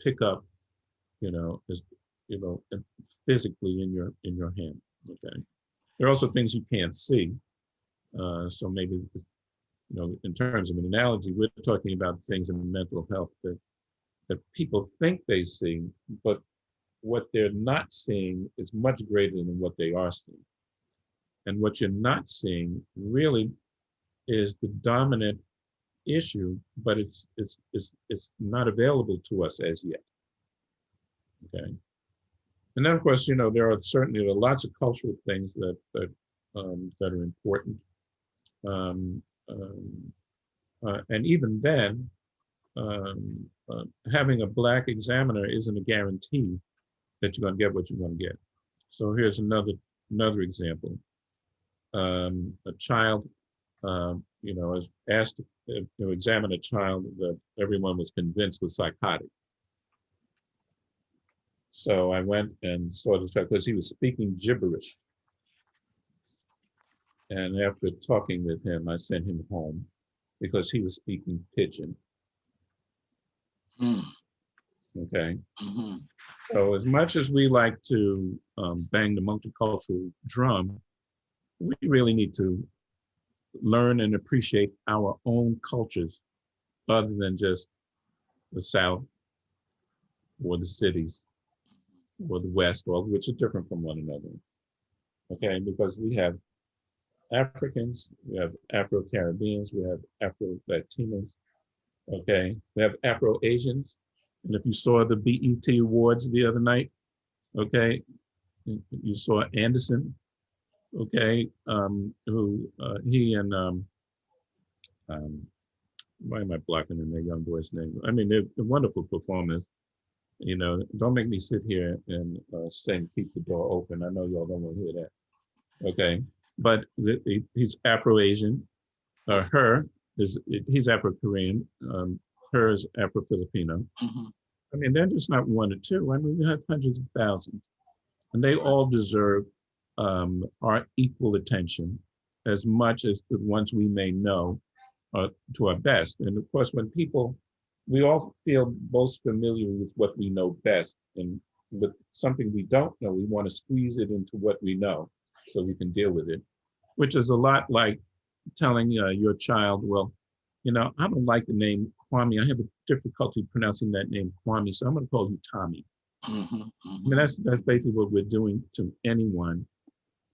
Speaker 3: pick up, as and physically in your hand. Okay. There are also things you can't see. So maybe, in terms of an analogy, we're talking about things in mental health that people think they see, but what they're not seeing is much greater than what they are seeing. And what you're not seeing really is the dominant issue, but it's not available to us as yet. Okay. And then, of course, there are lots of cultural things that are important. Um, um, and even then, having a Black examiner isn't a guarantee that you're going to get what you're going to get. So here's another example. A child, is asked to examine a child that everyone was convinced was psychotic. So I went and saw the child because he was speaking gibberish. And after talking with him, I sent him home because he was speaking pidgin.
Speaker 2: Mm.
Speaker 3: Okay.
Speaker 2: Mm-hmm.
Speaker 3: So as much as we like to bang the multicultural drum, we really need to learn and appreciate our own cultures other than just the South or the cities or the West, all of which are different from one another. Okay, because we have Africans, we have Afro-Caribbeans, we have Afro-Latinos, okay? We have Afro-Asians. And if you saw the BET Awards the other night, okay, you saw Anderson, okay, who he and why am I blocking in their young boy's name? I mean, they're wonderful performers. Don't make me sit here and sing "Keep the Door Open." I know y'all don't want to hear that. Okay, but he's Afro-Asian. He's Afro-Korean. Her is Afro-Filipino.
Speaker 2: Mm-hmm.
Speaker 3: I mean, they're just not one or two. I mean, we have hundreds of thousands, and they all deserve our equal attention as much as the ones we may know to our best. And of course, we all feel most familiar with what we know best, and with something we don't know, we want to squeeze it into what we know so we can deal with it, which is a lot like telling your child, well, I don't like the name Kwame. I have a difficulty pronouncing that name Kwame, so I'm going to call you Tommy.
Speaker 2: Mm-hmm.
Speaker 3: I
Speaker 2: Mm-hmm.
Speaker 3: mean, that's basically what we're doing to anyone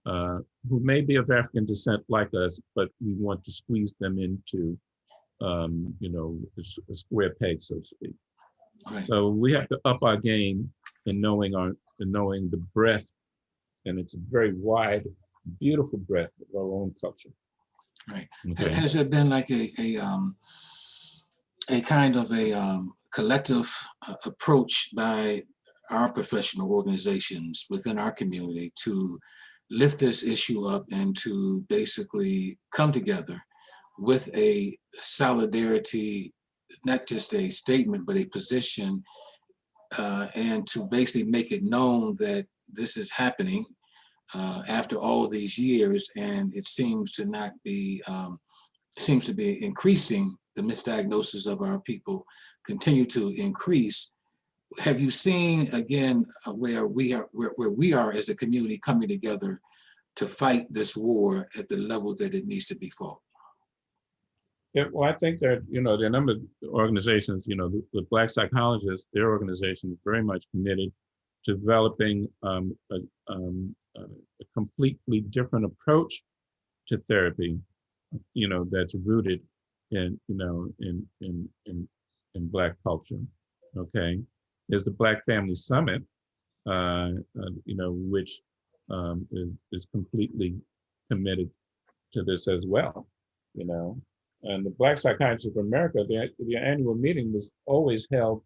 Speaker 3: who may be of African descent like us, but we want to squeeze them into, a square peg, so to speak.
Speaker 2: Right.
Speaker 3: So we have to up our game in knowing the breadth, and it's a very wide, beautiful breadth of our own culture.
Speaker 2: Right.
Speaker 3: Okay.
Speaker 2: Has there been like a kind of a collective approach by our professional organizations within our community to lift this issue up and to basically come together with a solidarity, not just a statement, but a position, and to basically make it known that this is happening after all of these years, and it seems to not be, seems to be increasing. The misdiagnosis of our people continue to increase. Have you seen again where we are as a community coming together to fight this war at the level that it needs to be fought?
Speaker 3: Yeah, well, I think that, there are a number of organizations, the Black Psychologists, their organization is very much committed to developing a completely different approach to therapy, that's rooted in Black culture. Okay, there's the Black Family Summit, which is completely committed to this as well. And the Black Psychiatrists of America, the annual meeting was always held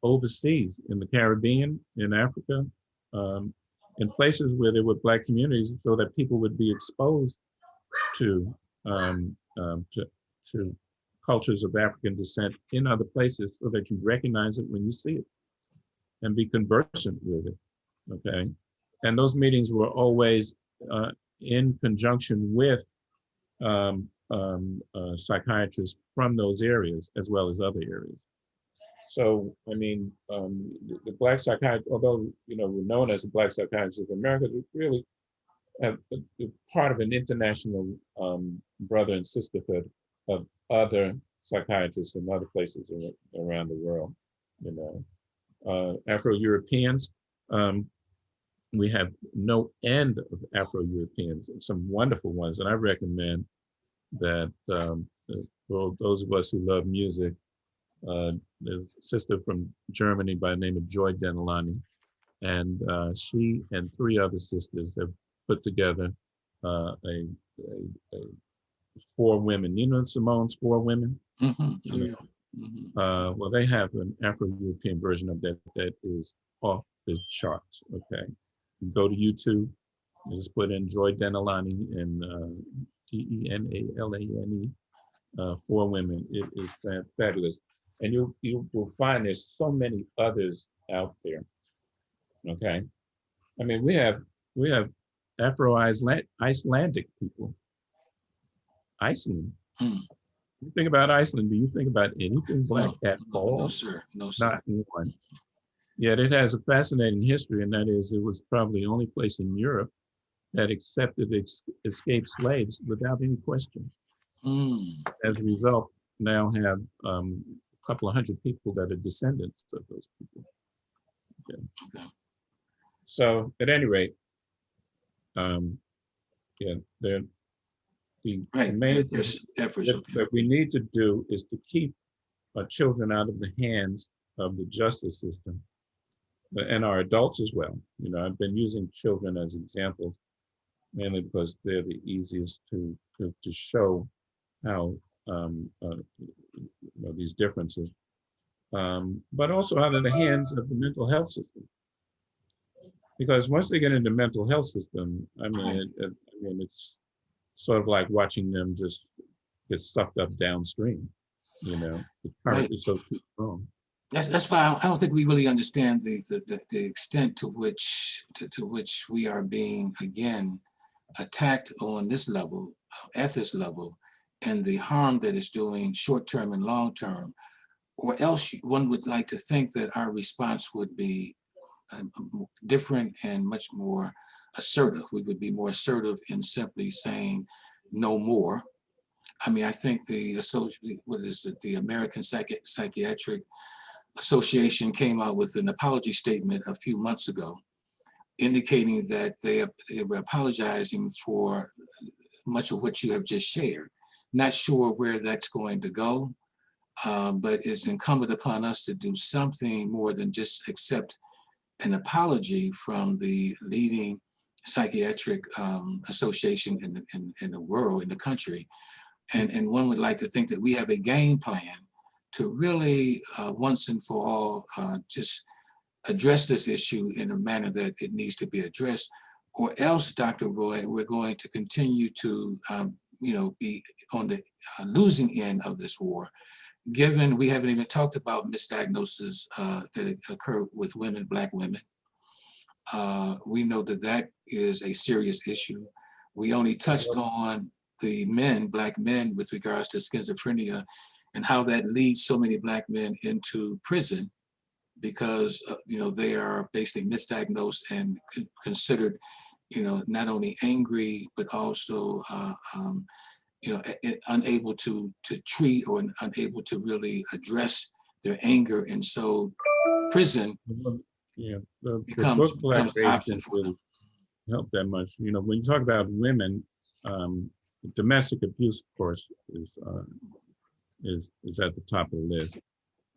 Speaker 3: overseas in the Caribbean, in Africa, in places where there were Black communities, so that people would be exposed to cultures of African descent in other places, so that you recognize it when you see it. and be conversant with it. Okay, and those meetings were always in conjunction with psychiatrists from those areas as well as other areas. So, I mean, the Black psychiatrists, although, we're known as the Black Psychiatrists of America, we really have part of an international brother and sisterhood of other psychiatrists in other places around the world, Afro-Europeans, we have no end of Afro-Europeans, some wonderful ones, and I recommend that for those of us who love music, there's a sister from Germany by the name of Joy Denelani, and she and 3 other sisters have put together a 4 women. You know Simone's 4 Women? Well, they have an Afro-European version of that that is off the charts. Okay, you go to YouTube, just put in Joy Denelani and Denalane, 4 Women. It is fabulous, and you will find there's so many others out there. Okay, I mean we have Afro-Icelandic people. Iceland. You think about Iceland, do you think about anything Black at all?
Speaker 2: No, sir. No, sir.
Speaker 3: Not one. Yet it has a fascinating history, and that is it was probably the only place in Europe that accepted escaped slaves without any question. As a result, now have a couple of hundred people that are descendants of those people. Okay. So at any rate, the main thing that we need to do is to keep children out of the hands of the justice system, and our adults as well. I've been using children as examples mainly because they're the easiest to show how these differences, but also out of the hands of the mental health system. Because once they get into the mental health system, I mean, it's sort of like watching them just get sucked up downstream. The current is so too strong.
Speaker 2: That's why I don't think we really understand the extent to which we are being again attacked on this level, at this level, and the harm that it's doing short term and long term. Or else one would like to think that our response would be different and much more assertive. We would be more assertive in simply saying no more. I mean, I think the American Psychiatric Association came out with an apology statement a few months ago, indicating that they were apologizing for much of what you have just shared. Not sure where that's going to go, but it's incumbent upon us to do something more than just accept an apology from the leading psychiatric association in the world, in the country. And one would like to think that we have a game plan to really once and for all just address this issue in a manner that it needs to be addressed, or else, Dr. Roy, we're going to continue to be on the losing end of this war, given we haven't even talked about misdiagnosis that occur with women, Black women. We know that is a serious issue. We only touched on the men, Black men, with regards to schizophrenia and how that leads so many Black men into prison because they are basically misdiagnosed and considered not only angry but also unable to treat or unable to really address their anger, and so prison becomes an option for them.
Speaker 3: Help that much. When you talk about women, domestic abuse, of course, is at the top of the list.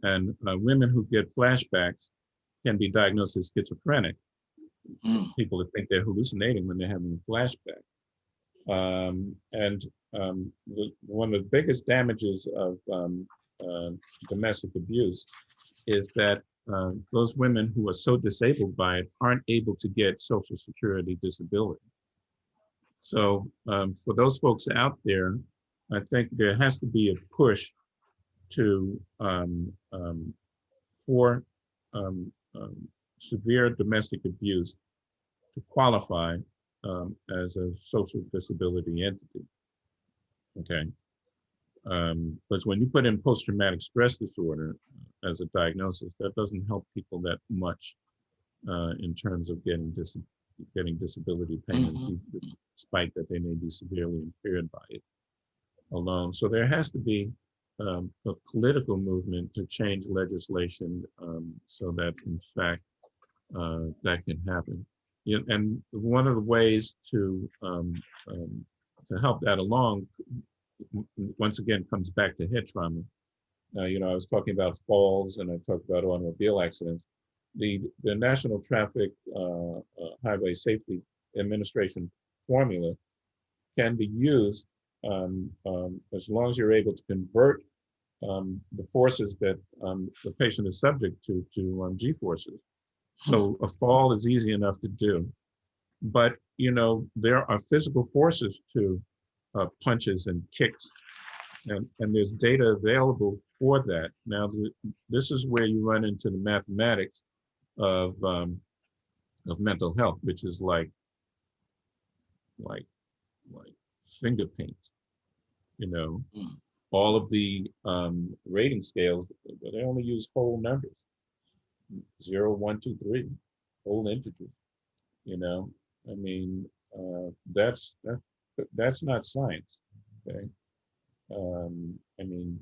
Speaker 3: And women who get flashbacks can be diagnosed as schizophrenic. People that think they're hallucinating when they're having a flashback. One of the biggest damages of domestic abuse is that those women who are so disabled by it aren't able to get Social Security disability. So for those folks out there, I think there has to be a push to for severe domestic abuse to qualify as a social disability entity. Okay. Because when you put in post-traumatic stress disorder as a diagnosis, that doesn't help people that much in terms of getting disability payments, despite that they may be severely impaired by it alone. So there has to be a political movement to change legislation so that, in fact, that can happen. Yeah, and one of the ways to help that along, once again, comes back to head trauma. You know, I was talking about falls and I talked about automobile accidents. The National Traffic Highway Safety Administration formula can be used as long as you're able to convert the forces that the patient is subject to G-forces. So a fall is easy enough to do. But, you know, there are physical forces to punches and kicks, and there's data available for that. Now, this is where you run into the mathematics of mental health, which is like finger paint. You know, all of the rating scales, they only use whole numbers, 0, 1, 2, 3, whole integers. You know, I mean, that's not science. Okay. I mean,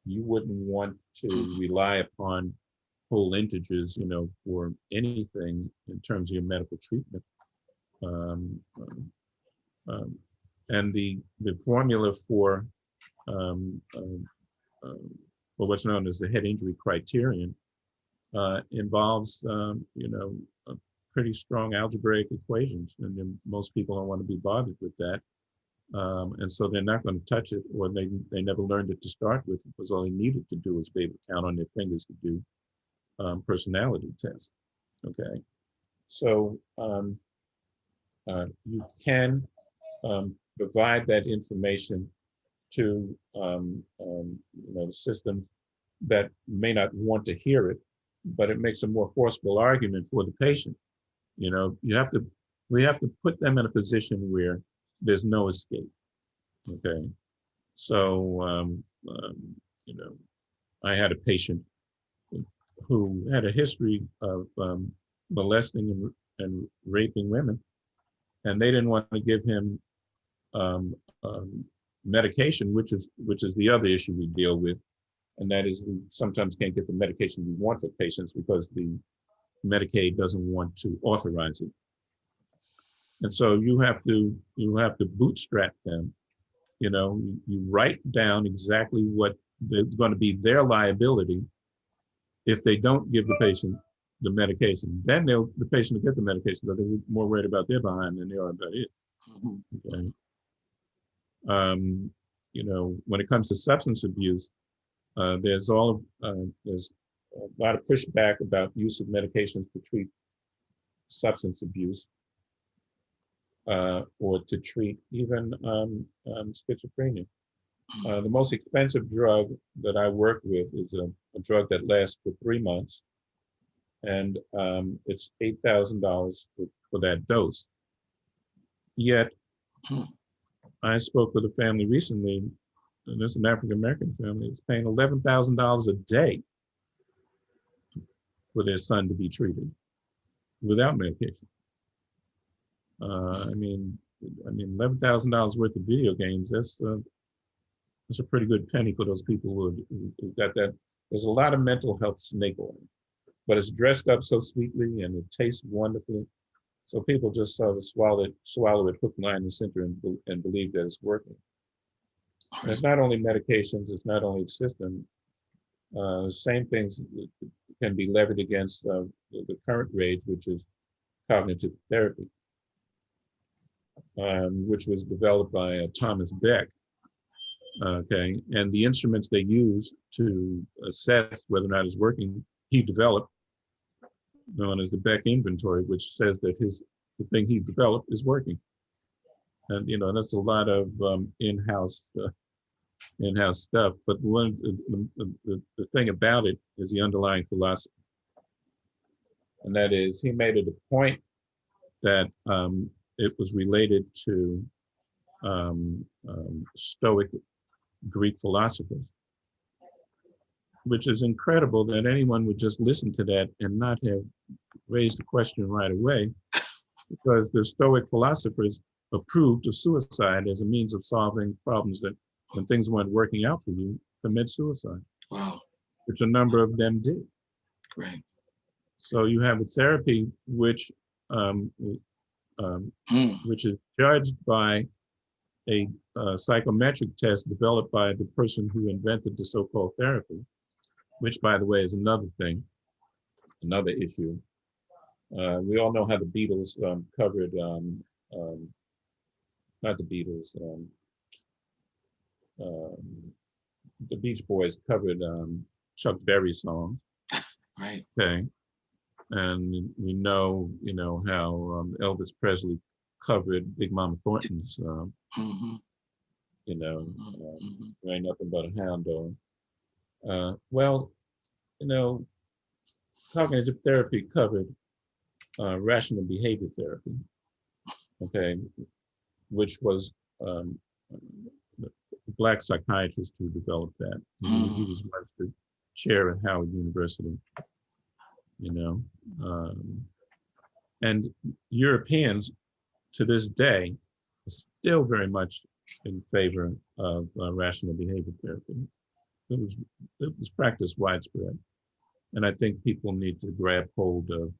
Speaker 3: you wouldn't want to rely upon whole integers, you know, for anything in terms of your medical treatment. And the formula for what's known as the head injury criterion involves, you know, pretty strong algebraic equations, and then most people don't want to be bothered with that. And so they're not going to touch it, or they never learned it to start with, because all they needed to do was be able to count on their fingers to do personality tests. Okay, so you can provide that information to you know, the system that may not want to hear it, but it makes a more forceful argument for the patient. You know, we have to put them in a position where there's no escape. Okay, so you know, I had a patient who had a history of molesting and raping women, and they didn't want to give him medication, which is the other issue we deal with, and that is we sometimes can't get the medication we want for patients because the Medicaid doesn't want to authorize it. And so you have to bootstrap them. You know, you write down exactly what is going to be their liability if they don't give the patient the medication. Then the patient will get the medication, but they're more worried about their behind than they are about it. Okay. You know, when it comes to substance abuse, there's a lot of pushback about use of medications to treat substance abuse or to treat even schizophrenia. The most expensive drug that I work with is a drug that lasts for 3 months, and it's $8,000 for that dose. Yet, I spoke with a family recently, and it's an African-American family, that's paying $11,000 a day for their son to be treated without medication. I mean, $11,000 worth of video games, that's a pretty good penny for those people who got that. There's a lot of mental health snake oil, but it's dressed up so sweetly and it tastes wonderfully. So people just sort of swallow it hook, line, and sinker and believe that it's working. And it's not only medications, it's not only the system. Same things can be levered against the current rage, which is cognitive therapy, which was developed by Thomas Beck. Okay, and the instruments they use to assess whether or not it's working, he developed, known as the Beck inventory, which says that the thing he developed is working. And you know, that's a lot of in-house stuff. But the thing about it is the underlying philosophy. And that is, he made it a point that it was related to Stoic Greek philosophers, which is incredible that anyone would just listen to that and not have raised the question right away, because the Stoic philosophers approved of suicide as a means of solving problems that when things weren't working out for you, commit suicide.
Speaker 2: Wow.
Speaker 3: Which a number of them did.
Speaker 2: Great.
Speaker 3: So you have a therapy which is judged by a psychometric test developed by the person who invented the so-called therapy, which, by the way, is another thing, another issue. We all know how the Beatles covered, not the Beatles, the Beach Boys covered Chuck Berry songs.
Speaker 2: Right.
Speaker 3: Okay. And we know, how Elvis Presley covered Big Mama Thornton's, There Ain't Nothing But a Hound Dog. Cognitive therapy covered rational behavior therapy, okay, which was a Black psychiatrist who developed that. He was once the chair at Howard University, and Europeans to this day are still very much in favor of rational behavior therapy. It was practiced widespread, and I think people need to grab hold of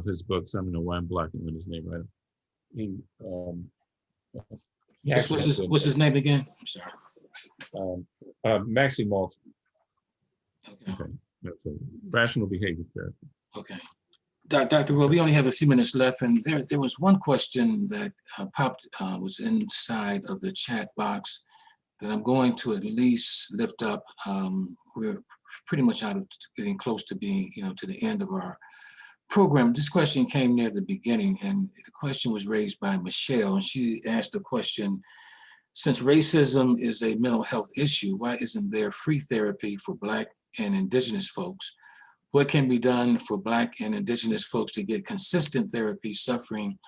Speaker 3: his books. I don't know why I'm blocking with his name right.
Speaker 2: What's his name again? I'm sorry.
Speaker 3: Maxie Maltz.
Speaker 2: Okay.
Speaker 3: That's a rational behavior therapy.
Speaker 2: Okay. Dr. Will, we only have a few minutes left, and there was one question that popped, was inside of the chat box that I'm going to at least lift up. We're pretty much getting close to being, to the end of our program. This question came near the beginning, and the question was raised by Michelle, and she asked the question, since racism is a mental health issue, why isn't there free therapy for Black and Indigenous folks? What can be done for Black and Indigenous folks to get consistent therapy suffering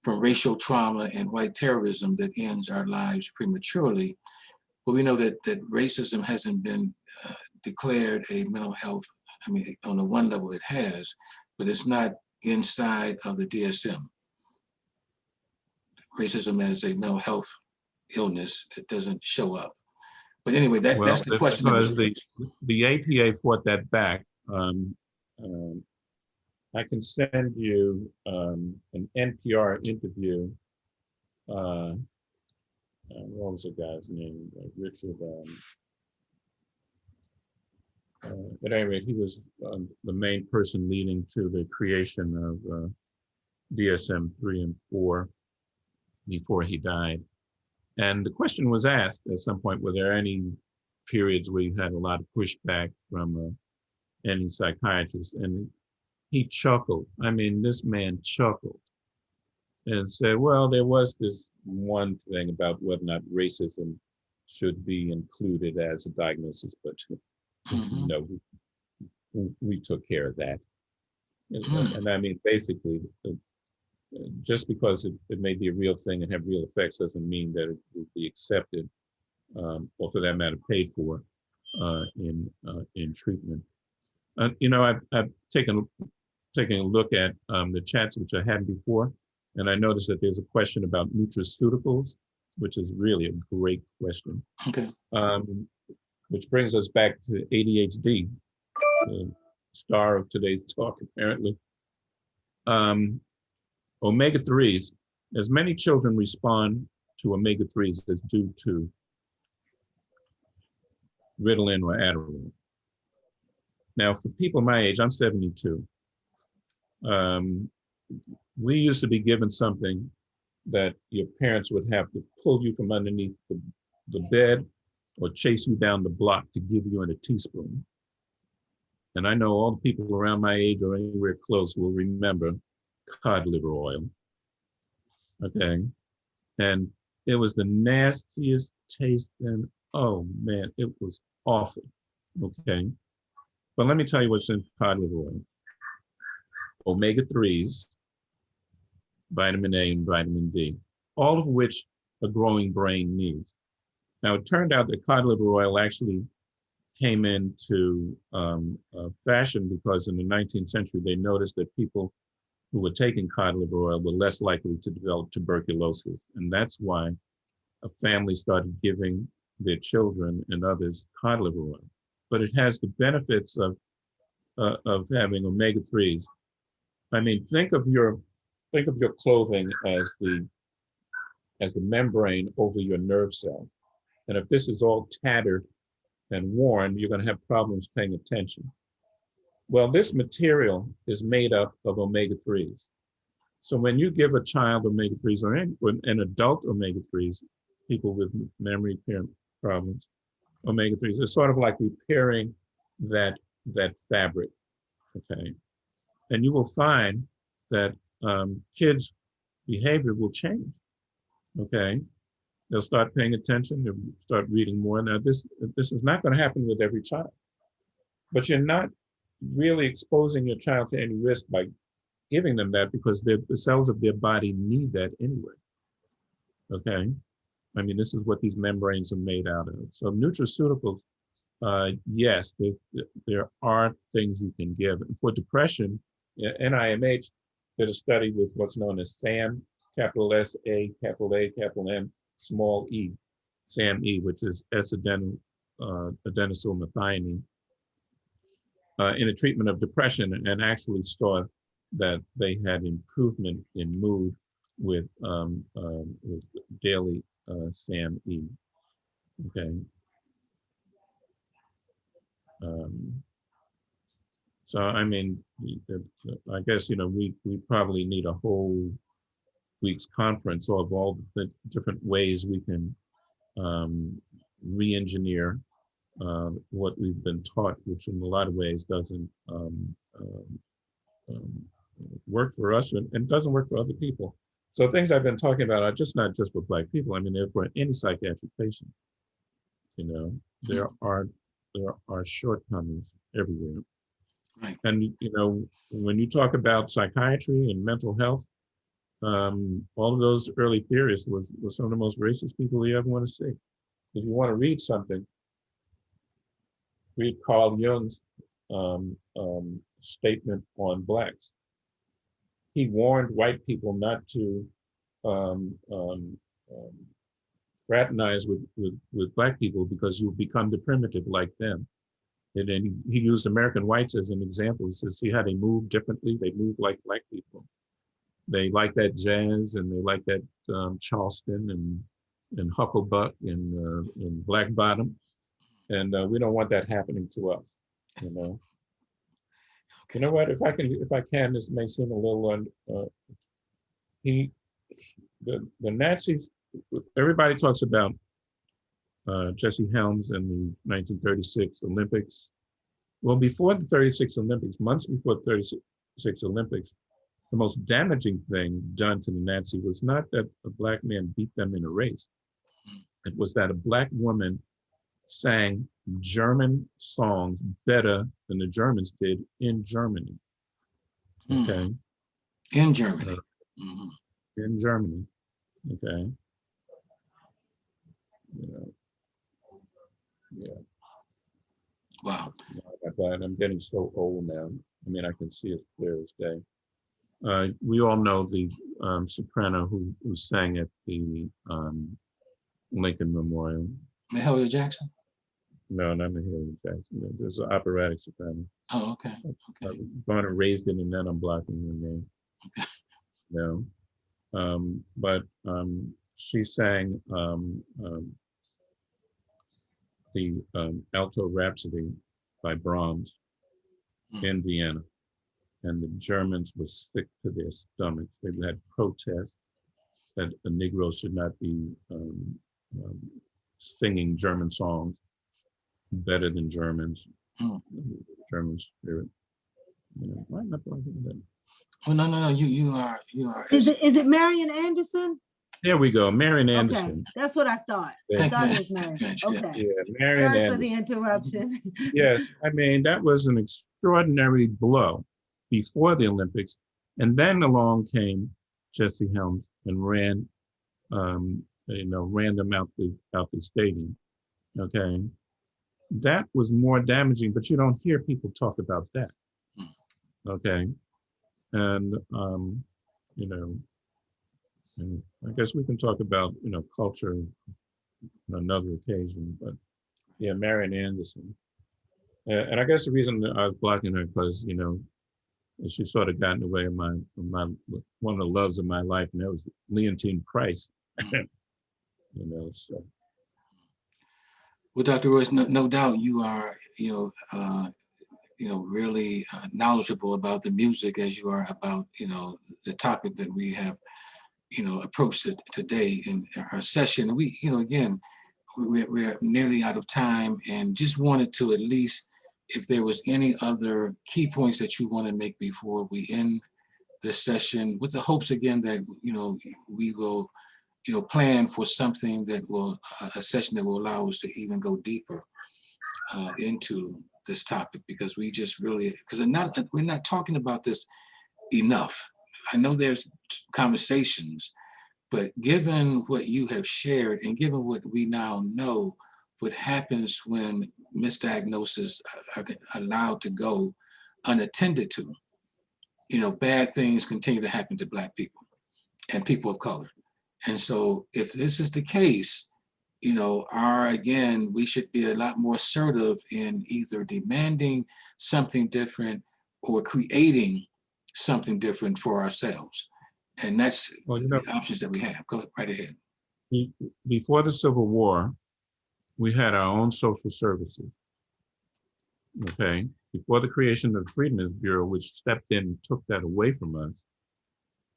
Speaker 2: from racial trauma and white terrorism that ends our lives prematurely? But we know that racism hasn't been declared a mental health. I mean, on the one level it has, but it's not inside of the DSM. Racism as a mental health illness, it doesn't show up. But anyway, that's the question.
Speaker 3: Because the APA fought that back. I can send you an NPR interview. What was the guy's name? Richard. At any rate, he was the main person leading to the creation of DSM 3 and 4 before he died. And the question was asked at some point, were there any periods where you had a lot of pushback from any psychiatrist? And he chuckled. I mean, this man chuckled and said, well, there was this one thing about whether or not racism should be included as a diagnosis, but no, we took care of that. And I mean, basically, just because it may be a real thing and have real effects doesn't mean that it will be accepted, or for that matter, paid for in treatment. I've taken a look at the chats which I hadn't before, and I noticed that there's a question about nutraceuticals, which is really a great question.
Speaker 2: Okay.
Speaker 3: Which brings us back to ADHD, the star of today's talk, apparently. Omega-3s, as many children respond to omega-3s as due to Ritalin or Adderall. Now, for people my age, I'm 72. We used to be given something that your parents would have to pull you from underneath the bed or chase you down the block to give you in a teaspoon. And I know all the people around my age or anywhere close will remember cod liver oil. Okay. And it was the nastiest taste, and oh man, it was awful. Okay. But let me tell you what's in cod liver oil. Omega-3s, vitamin A and vitamin D, all of which a growing brain needs. Now, it turned out that cod liver oil actually came into fashion because in the 19th century, they noticed that people who were taking cod liver oil were less likely to develop tuberculosis. And that's why a family started giving their children and others cod liver oil. But it has the benefits of having omega-3s. I mean, think of your clothing as the membrane over your nerve cell. And if this is all tattered and worn, you're going to have problems paying attention. Well, this material is made up of omega-3s. So when you give a child omega-3s or an adult omega-3s, people with memory problems, omega-3s, it's sort of like repairing that fabric, okay? And you will find that kids' behavior will change, okay? They'll start paying attention, they'll start reading more. Now, this is not going to happen with every child, but you're not really exposing your child to any risk by giving them that because the cells of their body need that anyway, okay? I mean, this is what these membranes are made out of. So nutraceuticals, yes, there are things you can give. And for depression, NIMH did a study with what's known as SAM, capital S, A, capital A, capital M, small e, SAM-E, which is adenosylmethionine, in a treatment of depression, and actually saw that they had improvement in mood with daily SAM-E. Okay. So I mean, I guess we probably need a whole week's conference of all the different ways we can re-engineer what we've been taught, which in a lot of ways doesn't work for us and doesn't work for other people. So things I've been talking about are not just for Black people. I mean, they're for any psychiatric patient. There are shortcomings everywhere.
Speaker 2: Right.
Speaker 3: And when you talk about psychiatry and mental health, all of those early theorists was some of the most racist people you ever want to see. If you want to read something, read Carl Jung's statement on Blacks. He warned white people not to fraternize with Black people because you'll become the primitive like them. And then he used American whites as an example. He says, see how they move differently? They move like Black people. They like that jazz and they like that Charleston and Hucklebuck and Black Bottom. And we don't want that happening to us, Okay. You know what, if I can, this may seem a little, the Nazis, everybody talks about Jesse Helms and the 1936 Olympics. Well, before the 36 Olympics, months before the 36 Olympics, the most damaging thing done to the Nazi was not that a Black man beat them in a race. It was that a Black woman sang German songs better than the Germans did in Germany. Okay.
Speaker 2: In Germany.
Speaker 3: In Germany. Okay. Yeah.
Speaker 2: Wow.
Speaker 3: I'm getting so old now. I mean, I can see it clear as day. We all know the soprano who sang at the Lincoln Memorial.
Speaker 2: Mahalia Jackson?
Speaker 3: No, not Mahalia Jackson. There's an operatic soprano.
Speaker 2: Oh, okay.
Speaker 3: I was born and raised in, and then I'm blocking her name.
Speaker 2: Okay.
Speaker 3: No. But she sang the Alto Rhapsody by Brahms in Vienna. And the Germans were sick to their stomachs. They had protests that the Negroes should not be singing German songs better than Germans. German spirit. Why am I talking about that?
Speaker 2: Oh, no. You are.
Speaker 1: Is it Marian Anderson?
Speaker 3: There we go, Marian
Speaker 1: Okay,
Speaker 3: Anderson.
Speaker 1: that's what I thought. I
Speaker 3: Thank
Speaker 1: thought
Speaker 2: you.
Speaker 1: it was Marion.
Speaker 2: Thank you.
Speaker 1: Okay.
Speaker 3: Yeah, Marian
Speaker 1: Sorry for the
Speaker 3: Anderson.
Speaker 1: interruption.
Speaker 3: Yes, I mean, that was an extraordinary blow before the Olympics. And then along came Jesse Helms and ran, ran them out the stadium. Okay. That was more damaging, but you don't hear people talk about that. Okay. And, and I guess we can talk about, culture on another occasion, but yeah, Marian Anderson. And I guess the reason that I was blocking her because, she sort of got in the way of my one of the loves of my life, and that was Leontine Price. So.
Speaker 2: Well, Dr. Royce, no doubt you are, really knowledgeable about the music as you are about, the topic that we have, approached it today in our session. We, again, we're nearly out of time, and just wanted to at least, if there was any other key points that you want to make before we end this session, with the hopes again that, we will, plan for something that will, a session that will allow us to even go deeper into this topic, because we just really, because we're not talking about this enough. I know there's conversations, but given what you have shared and given what we now know, what happens when misdiagnoses are allowed to go unattended to, bad things continue to happen to Black people and people of color. And so if this is the case, again, we should be a lot more assertive in either demanding something different or creating something different for ourselves. And that's the options that we have. Go right ahead.
Speaker 3: Before the Civil War, we had our own social services. Okay. Before the creation of the Freedmen's Bureau, which stepped in and took that away from us,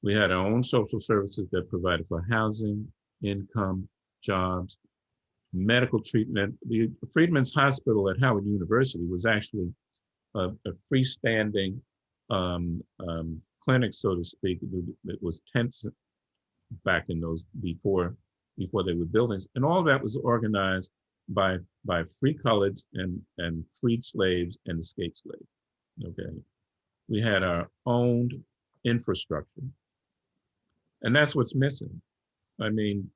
Speaker 3: we had our own social services that provided for housing, income, jobs, medical treatment. The Freedmen's Hospital at Howard University was actually a freestanding clinic, so to speak. It was tents back in those before they were buildings, and all of that was organized by free coloreds and freed slaves and escaped slaves. Okay, we had our own infrastructure, and that's what's missing. I mean,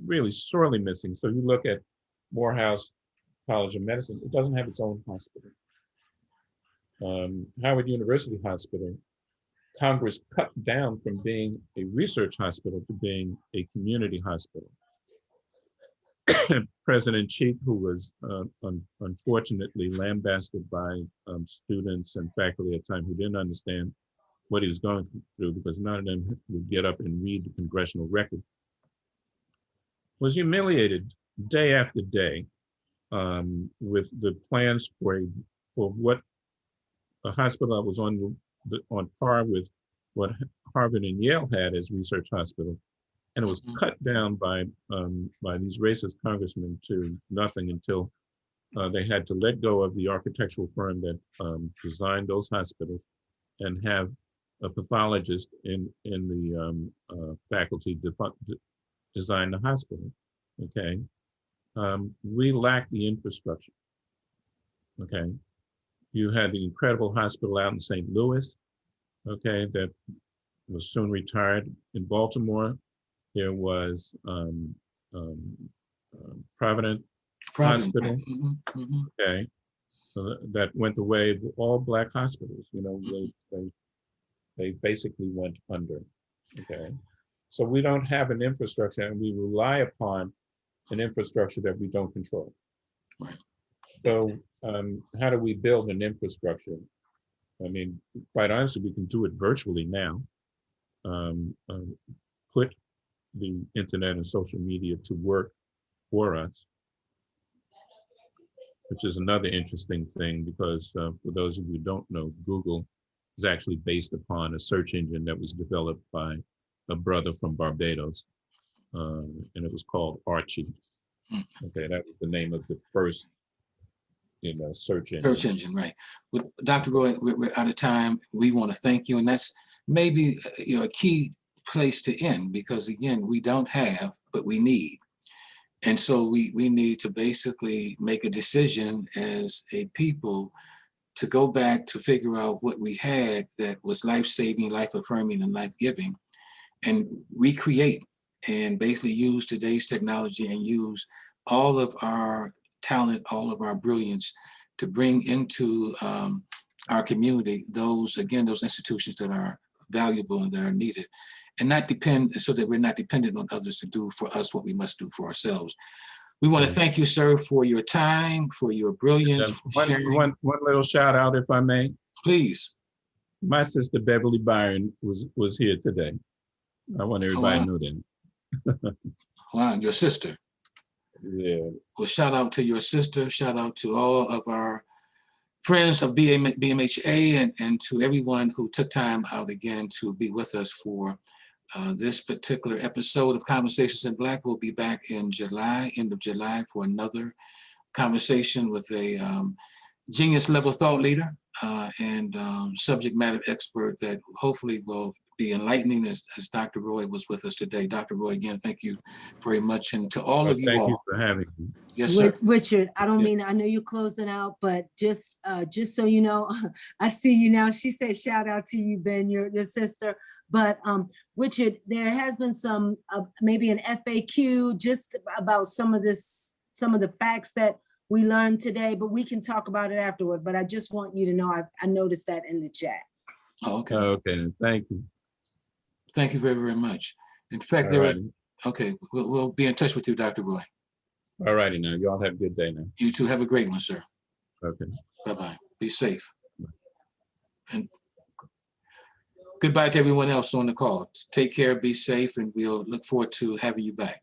Speaker 3: really sorely missing. So you look at Morehouse College of Medicine; it doesn't have its own hospital. Howard University Hospital, Congress cut down from being a research hospital to being a community hospital. President Cheek, who was unfortunately lambasted by students and faculty at the time who didn't understand what he was going through, because none of them would get up and read the congressional record, was humiliated day after day with the plans for what a hospital that was on par with what Harvard and Yale had as research hospital, and it was cut down by these racist congressmen to nothing until they had to let go of the architectural firm that designed those hospitals and have a pathologist in the faculty design the hospital. Okay, we lack the infrastructure. Okay, you had the incredible hospital out in St. Louis. Okay, that was soon retired. In Baltimore, there was Providence Hospital. Okay, so that went the way of all Black hospitals. They basically went under. Okay, so we don't have an infrastructure, and we rely upon an infrastructure that we don't control.
Speaker 2: Right.
Speaker 3: So how do we build an infrastructure? I mean, quite honestly, we can do it virtually now. Put the internet and social media to work for us, which is another interesting thing, because for those of you who don't know, Google is actually based upon a search engine that was developed by a brother from Barbados, and it was called Archie. Okay, that was the name of the first search engine.
Speaker 2: Search engine, right. Well, Dr. Roy, we're out of time. We want to thank you, and that's maybe a key place to end, because again, we don't have, but we need. And so we need to basically make a decision as a people to go back to figure out what we had that was life-saving, life-affirming, and life-giving, and recreate and basically use today's technology and use all of our talent, all of our brilliance to bring into our community those institutions that are valuable and that are needed, and not depend, so that we're not dependent on others to do for us what we must do for ourselves. We want to thank you, sir, for your time, for your brilliance.
Speaker 3: One little shout out, if I may.
Speaker 2: Please.
Speaker 3: My sister Beverly Byron was here today. I want everybody to know that.
Speaker 2: Wow, your sister.
Speaker 3: Yeah.
Speaker 2: Well, shout out to your sister. Shout out to all of our friends of BMHA and to everyone who took time out again to be with us for this particular episode of Conversations in Black. We'll be back in July, end of July, for another conversation with a genius level thought leader and subject matter expert that hopefully will be enlightening as Dr. Roy was with us today. Dr. Roy, again, thank you very much. And to all of you all.
Speaker 3: Thank you for having me.
Speaker 2: Yes, sir.
Speaker 1: Richard, I don't mean, I know you're closing out, but just so you know, I see you now. She said, shout out to you, Ben, your sister. But Richard, there has been some, maybe an FAQ just about some of the facts that we learned today, but we can talk about it afterward. But I just want you to know, I noticed that in the chat.
Speaker 2: Oh, okay.
Speaker 3: Okay, thank you.
Speaker 2: Thank you very, very much. In fact, okay, we'll be in touch with you, Dr. Roy.
Speaker 3: All righty now. Y'all have a good day now.
Speaker 2: You too. Have a great one, sir.
Speaker 3: Okay.
Speaker 2: Bye-bye. Be safe. And goodbye to everyone else on the call. Take care, be safe, and we'll look forward to having you back.